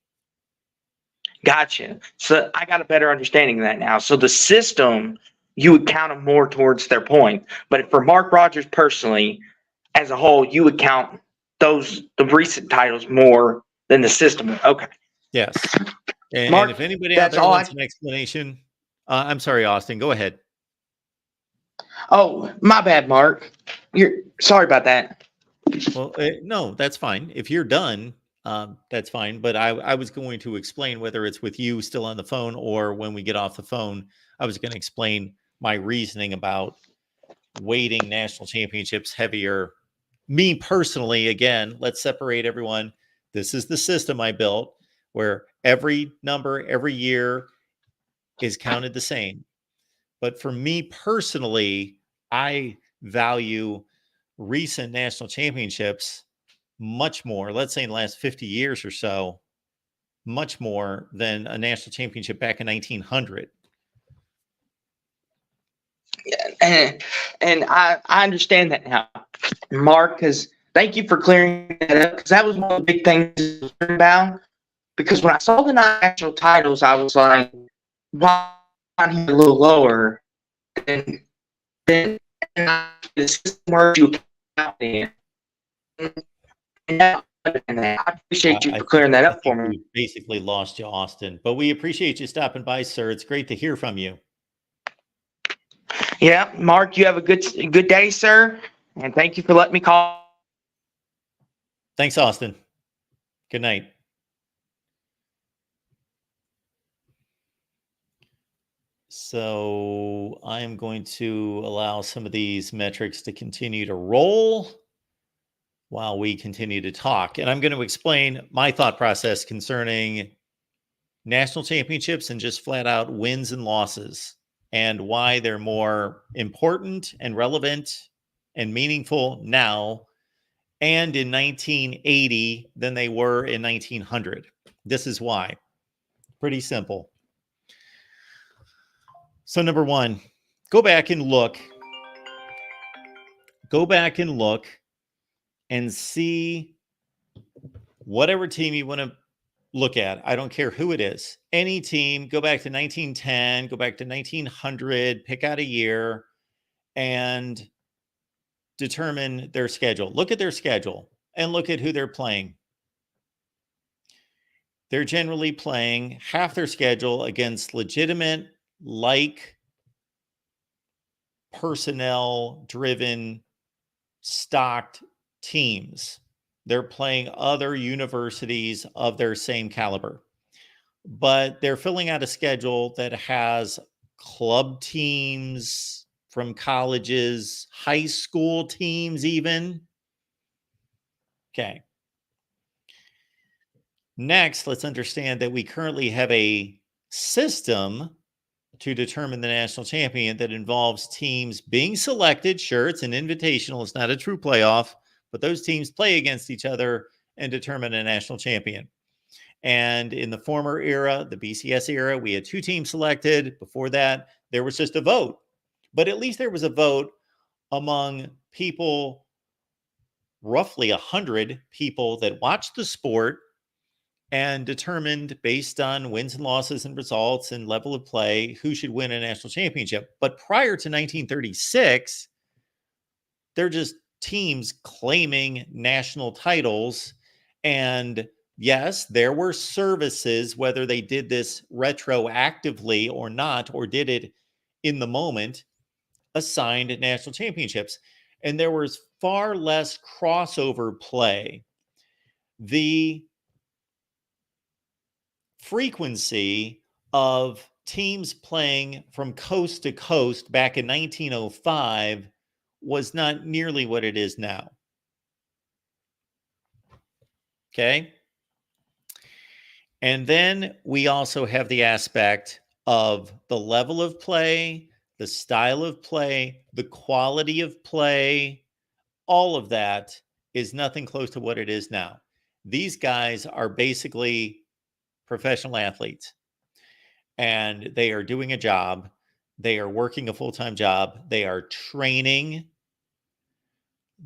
D: gotcha. So I got a better understanding of that now. So the system, you would count them more towards their point. But for Mark Rogers personally, as a whole, you would count the recent titles more than the system. Okay.
A: Yes. And,
D: Mark,
A: and if anybody out
D: that's
A: there
D: all
A: wants an explanation, I'm sorry, Austin, go ahead.
D: Oh, my bad, Mark. You're sorry about that.
A: Well, no, that's fine. If you're done, that's fine. But I was going to explain whether it's with you still on the phone or when we get off the phone, I was going to explain my reasoning about weighting national championships heavier. Me personally, again, let's separate everyone. This is the system I built where every number, every year is counted the same. But for me personally, I value recent national championships much more, let's say in the last 50 years or so, much more than a national championship back in 1900.
D: And I understand that now, Mark, because thank you for clearing that up, because that was one of the big things about. Because when I saw the national titles, I was like, why not here a little lower? And then the system works you out there. And I appreciate you for clearing that up for me.
A: We basically lost you, Austin, but we appreciate you stopping by, sir. It's great to hear from you.
D: Yeah, Mark, you have a good day, sir, and thank you for letting me call.
A: Thanks, Austin. Good night. So I'm going to allow some of these metrics to continue to roll while we continue to talk. And I'm going to explain my thought process concerning national championships and just flat out wins and losses and why they're more important and relevant and meaningful now and in 1980 than they were in 1900. This is why. Pretty simple. So number one, go back and look and see whatever team you want to look at. I don't care who it is. Any team, go back to 1910, go back to 1900, pick out a year and determine their schedule. Look at their schedule and look at who they're playing. They're generally playing half their schedule against legitimate, like personnel-driven, stocked teams. They're playing other universities of their same caliber, but they're filling out a schedule that has club teams from colleges, high school teams even. Okay. Next, let's understand that we currently have a system to determine the national champion that involves teams being selected. Sure, it's an invitational. It's not a true playoff, but those teams play against each other and determine a national champion. And in the former era, the BCS era, we had 2 teams selected. Before that, there was just a vote. But at least there was a vote among people, roughly 100 people that watched the sport and determined based on wins and losses and results and level of play who should win a national championship. But prior to 1936, they're just teams claiming national titles. And yes, there were services, whether they did this retroactively or not, or did it in the moment, assigned national championships. And there was far less crossover play. The frequency of teams playing from coast to coast back in 1905 was not nearly what it is now. Okay. And then we also have the aspect of the level of play, the style of play, the quality of play. All of that is nothing close to what it is now. These guys are basically professional athletes, and they are doing a job. They are working a full-time job. They are training.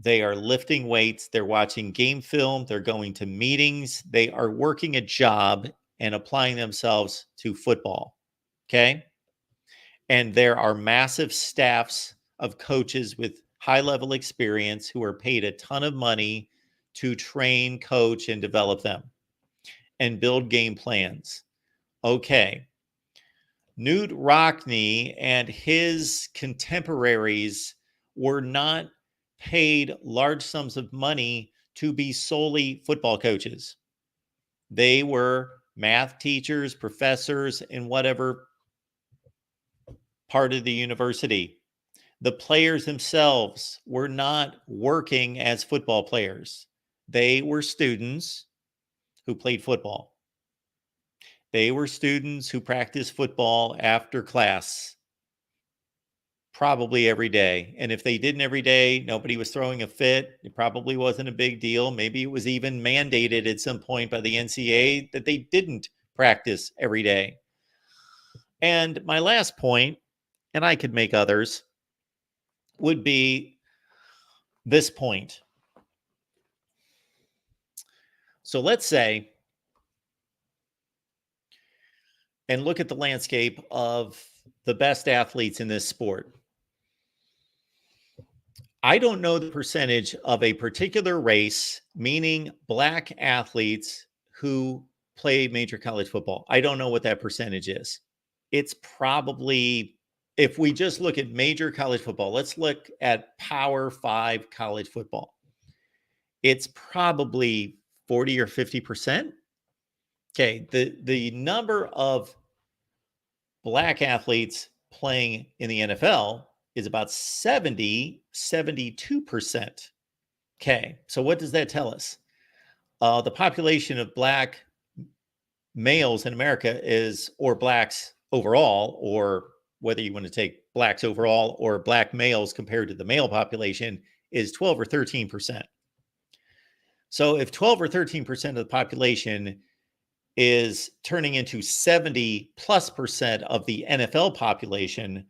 A: They are lifting weights. They're watching game film. They're going to meetings. They are working a job and applying themselves to football. Okay. And there are massive staffs of coaches with high level experience who are paid a ton of money to train, coach, and develop them and build game plans. Okay. Knute Rockne and his contemporaries were not paid large sums of money to be solely football coaches. They were math teachers, professors in whatever part of the university. The players themselves were not working as football players. They were students who played football. They were students who practiced football after class, probably every day. And if they didn't every day, nobody was throwing a fit. It probably wasn't a big deal. Maybe it was even mandated at some point by the NCAA that they didn't practice every day. And my last point, and I could make others, would be this point. So let's say, and look at the landscape of the best athletes in this sport. I don't know the percentage of a particular race, meaning black athletes who play major college football. I don't know what that percentage is. It's probably, if we just look at major college football, let's look at Power 5 college football. It's probably 40 or 50%. Okay, the number of black athletes playing in the NFL is about 72%. Okay, so what does that tell us? The population of black males in America is, or blacks overall, or whether you want to take blacks overall or black males compared to the male population, is 12 or 13%. So if 12 or 13% of the population is turning into 70+% of the NFL population,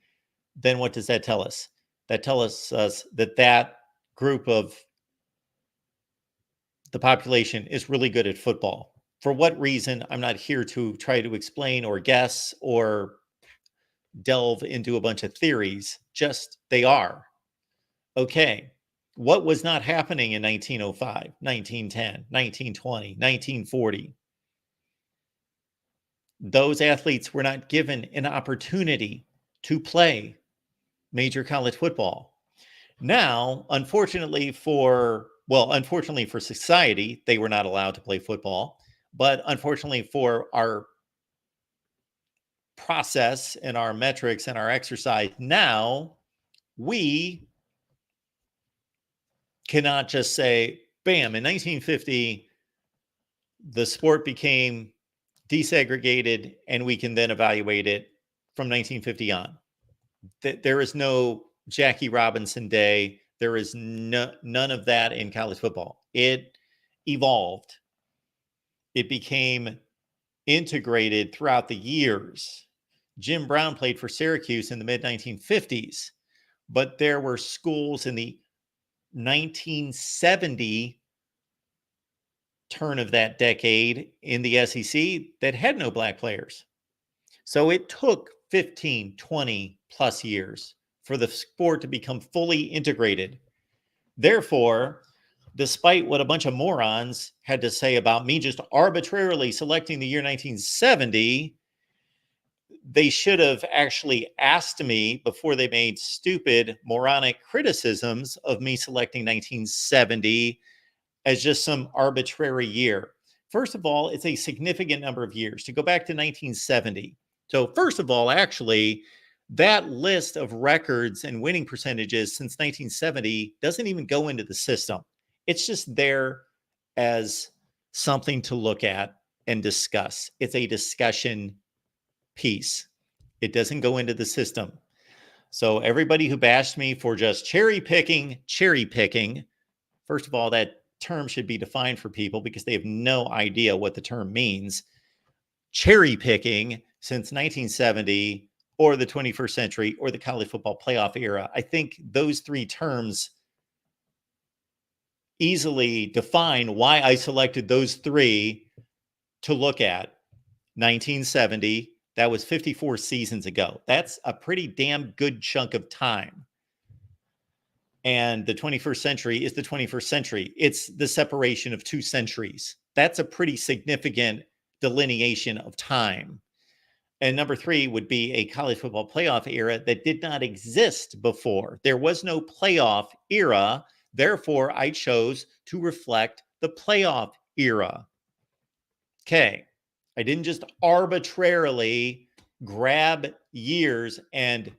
A: then what does that tell us? That tells us that that group of the population is really good at football. For what reason? I'm not here to try to explain or guess or delve into a bunch of theories. Just they are. Okay. What was not happening in 1905, 1910, 1920, 1940? Those athletes were not given an opportunity to play major college football. Now, unfortunately for society, they were not allowed to play football. But unfortunately for our process and our metrics and our exercise, now we cannot just say, bam, in 1950, the sport became desegregated and we can then evaluate it from 1950 on. There is no Jackie Robinson Day. There is none of that in college football. It evolved. It became integrated throughout the years. Jim Brown played for Syracuse in the mid-1950s, but there were schools in the 1970 turn of that decade in the SEC that had no black players. So it took 15, 20 plus years for the sport to become fully integrated. Therefore, despite what a bunch of morons had to say about me just arbitrarily selecting the year 1970, they should have actually asked me before they made stupid, moronic criticisms of me selecting 1970 as just some arbitrary year. First of all, it's a significant number of years to go back to 1970. So first of all, actually, that list of records and winning percentages since 1970 doesn't even go into the system. It's just there as something to look at and discuss. It's a discussion piece. It doesn't go into the system. So everybody who bashed me for just cherry picking, first of all, that term should be defined for people because they have no idea what the term means. Cherry picking since 1970 or the 21st century or the college football playoff era. I think those three terms easily define why I selected those three to look at. 1970, that was 54 seasons ago. That's a pretty damn good chunk of time. And the 21st century is the 21st century. It's the separation of 2 centuries. That's a pretty significant delineation of time. And number 3 would be a college football playoff era that did not exist before. There was no playoff era. Therefore, I chose to reflect the playoff era. Okay. I didn't just arbitrarily grab years and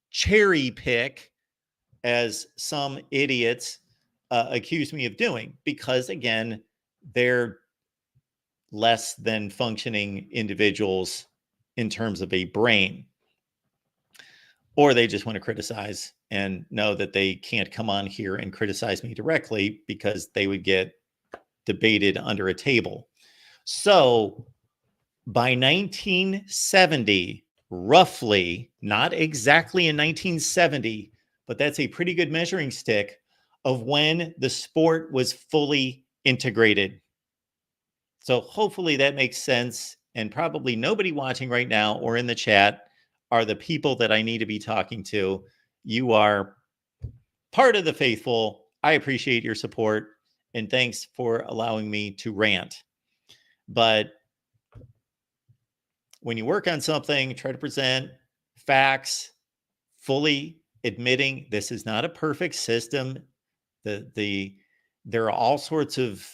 A: cherry pick, as some idiots accuse me of doing, because again, they're less than functioning individuals in terms of a brain, or they just want to criticize and know that they can't come on here and criticize me directly because they would get debated under a table. So by 1970, roughly, not exactly in 1970, but that's a pretty good measuring stick of when the sport was fully integrated. So hopefully that makes sense. And probably nobody watching right now or in the chat are the people that I need to be talking to. You are part of the faithful. I appreciate your support. And thanks for allowing me to rant. But when you work on something, try to present facts, fully admitting this is not a perfect system. There are all sorts of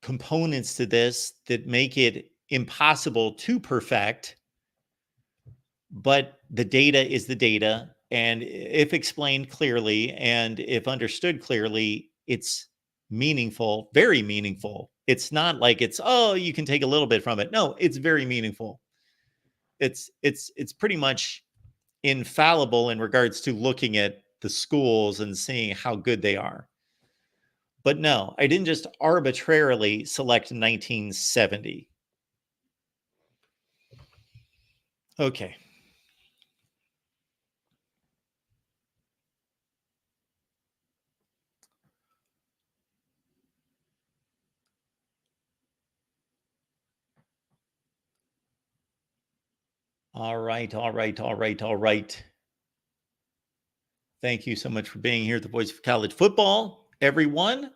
A: components to this that make it impossible to perfect, but the data is the data. And if explained clearly and if understood clearly, it's meaningful, very meaningful. It's not like it's, oh, you can take a little bit from it. No, it's very meaningful. It's pretty much infallible in regards to looking at the schools and seeing how good they are. But no, I didn't just arbitrarily select 1970. Okay. All right. Thank you so much for being here at the Voice of College Football, everyone.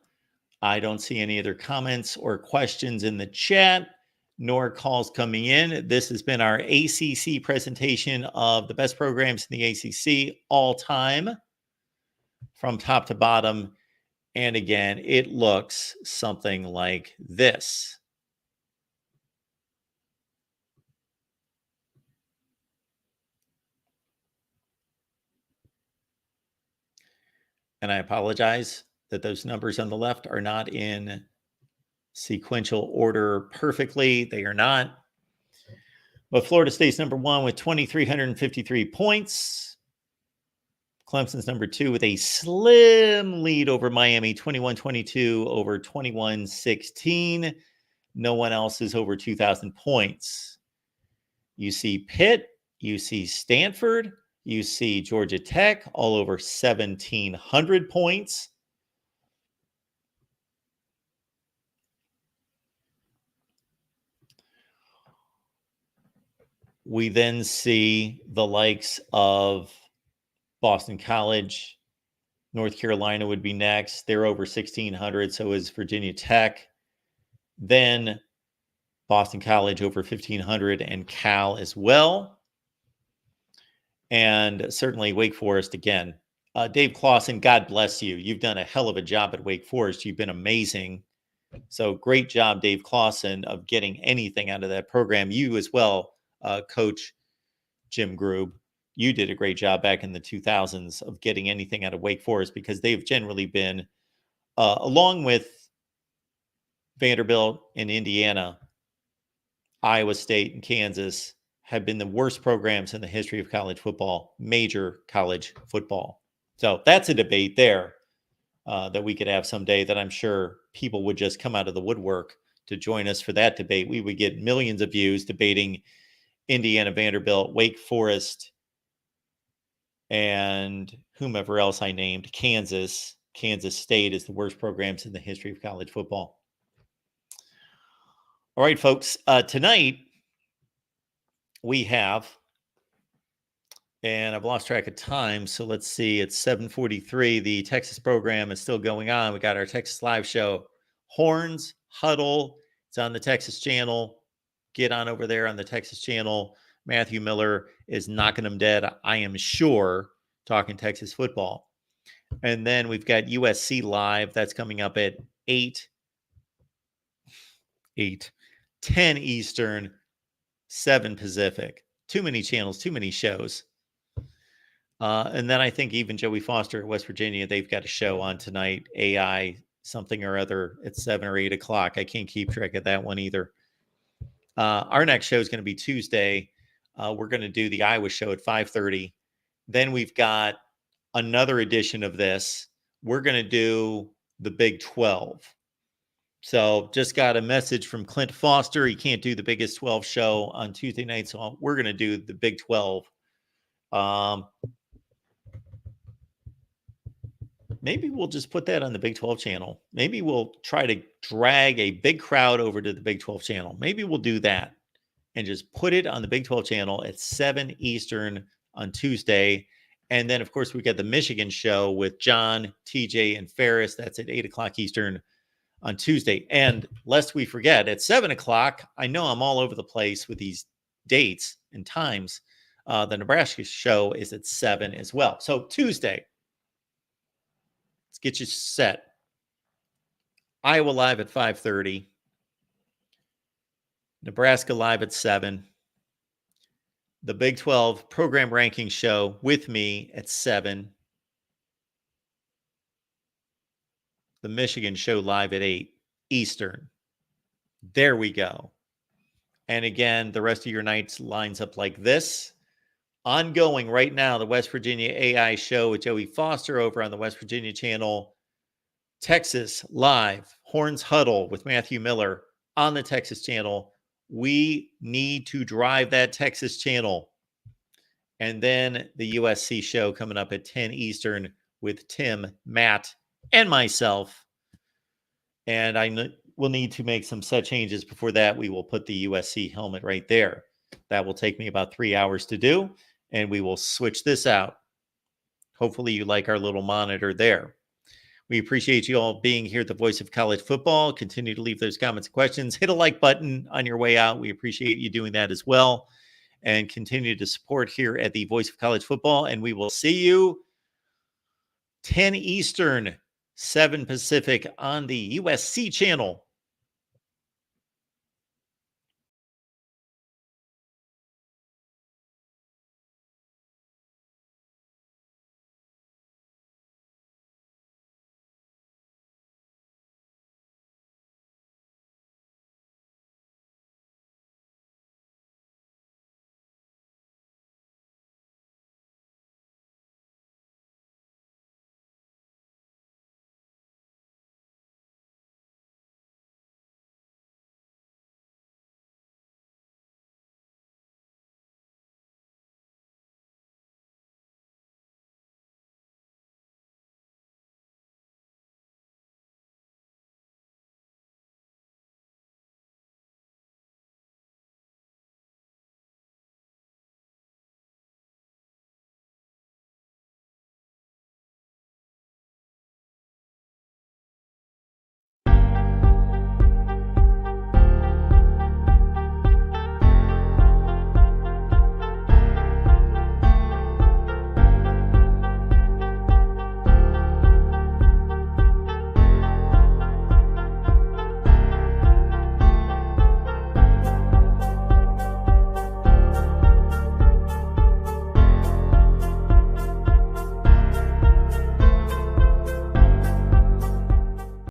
A: I don't see any other comments or questions in the chat, nor calls coming in. This has been our ACC presentation of the best programs in the ACC all time, from top to bottom. And again, it looks something like this. And I apologize that those numbers on the left are not in sequential order perfectly. They are not. But Florida State's number 1 with 2,353 points. Clemson's number 2 with a slim lead over Miami, 21-22 over 21-16. No one else is over 2,000 points. You see Pitt, you see Stanford, you see Georgia Tech, all over 1,700 points. We then see the likes of Boston College. North Carolina would be next. They're over 1,600. So is Virginia Tech. Then Boston College over 1,500 and Cal as well. And certainly Wake Forest again. Dave Clausen, God bless you. You've done a hell of a job at Wake Forest. You've been amazing. So great job, Dave Clausen, of getting anything out of that program. You as well, Coach Jim Grube. You did a great job back in the 2000s of getting anything out of Wake Forest, because they've generally been, along with Vanderbilt and Indiana, Iowa State and Kansas have been the worst programs in the history of college football, major college football. So that's a debate there that we could have someday that I'm sure people would just come out of the woodwork to join us for that debate. We would get millions of views debating Indiana, Vanderbilt, Wake Forest, and whomever else I named, Kansas State is the worst programs in the history of college football. All right, folks, tonight we have, and I've lost track of time, so let's see, it's 7:43. The Texas program is still going on. We got our Texas Live show, Horns Huddle. It's on the Texas channel. Get on over there on the Texas channel. Matthew Miller is knocking them dead, I am sure, talking Texas football. And then we've got USC Live. That's coming up at 10 Eastern, 7 Pacific. Too many channels, too many shows. And then I think even Joey Foster at West Virginia, they've got a show on tonight, AI something or other at 7 or 8 o'clock. I can't keep track of that one either. Our next show is going to be Tuesday. We're going to do the Iowa show at 5:30. Then we've got another edition of this. We're going to do the Big 12. So just got a message from Clint Foster. He can't do the Biggest 12 show on Tuesday night. So we're going to do the Big 12. Maybe we'll just put that on the Big 12 channel. Maybe we'll try to drag a big crowd over to the Big 12 channel. Maybe we'll do that and just put it on the Big 12 channel at 7 Eastern on Tuesday. And then, of course, we got the Michigan show with John, TJ, and Ferris. That's at 8 o'clock Eastern on Tuesday. And lest we forget, at 7 o'clock, I know I'm all over the place with these dates and times. The Nebraska show is at 7 as well. So Tuesday, let's get you set. Iowa Live at 5:30. Nebraska Live at 7. The Big 12 program ranking show with me at 7. The Michigan show live at 8 Eastern. There we go. And again, the rest of your nights lines up like this. Ongoing right now, the West Virginia AI show with Joey Foster over on the West Virginia channel. Texas Live, Horns Huddle with Matthew Miller on the Texas channel. We need to drive that Texas channel. And then the USC show coming up at 10 Eastern with Tim, Matt, and myself. And I will need to make some set changes before that. We will put the USC helmet right there. That will take me about 3 hours to do. And we will switch this out. Hopefully you like our little monitor there. We appreciate you all being here at the Voice of College Football. Continue to leave those comments and questions. Hit a like button on your way out. We appreciate you doing that as well. And continue to support here at the Voice of College Football. And we will see you 10 Eastern, 7 Pacific on the USC channel.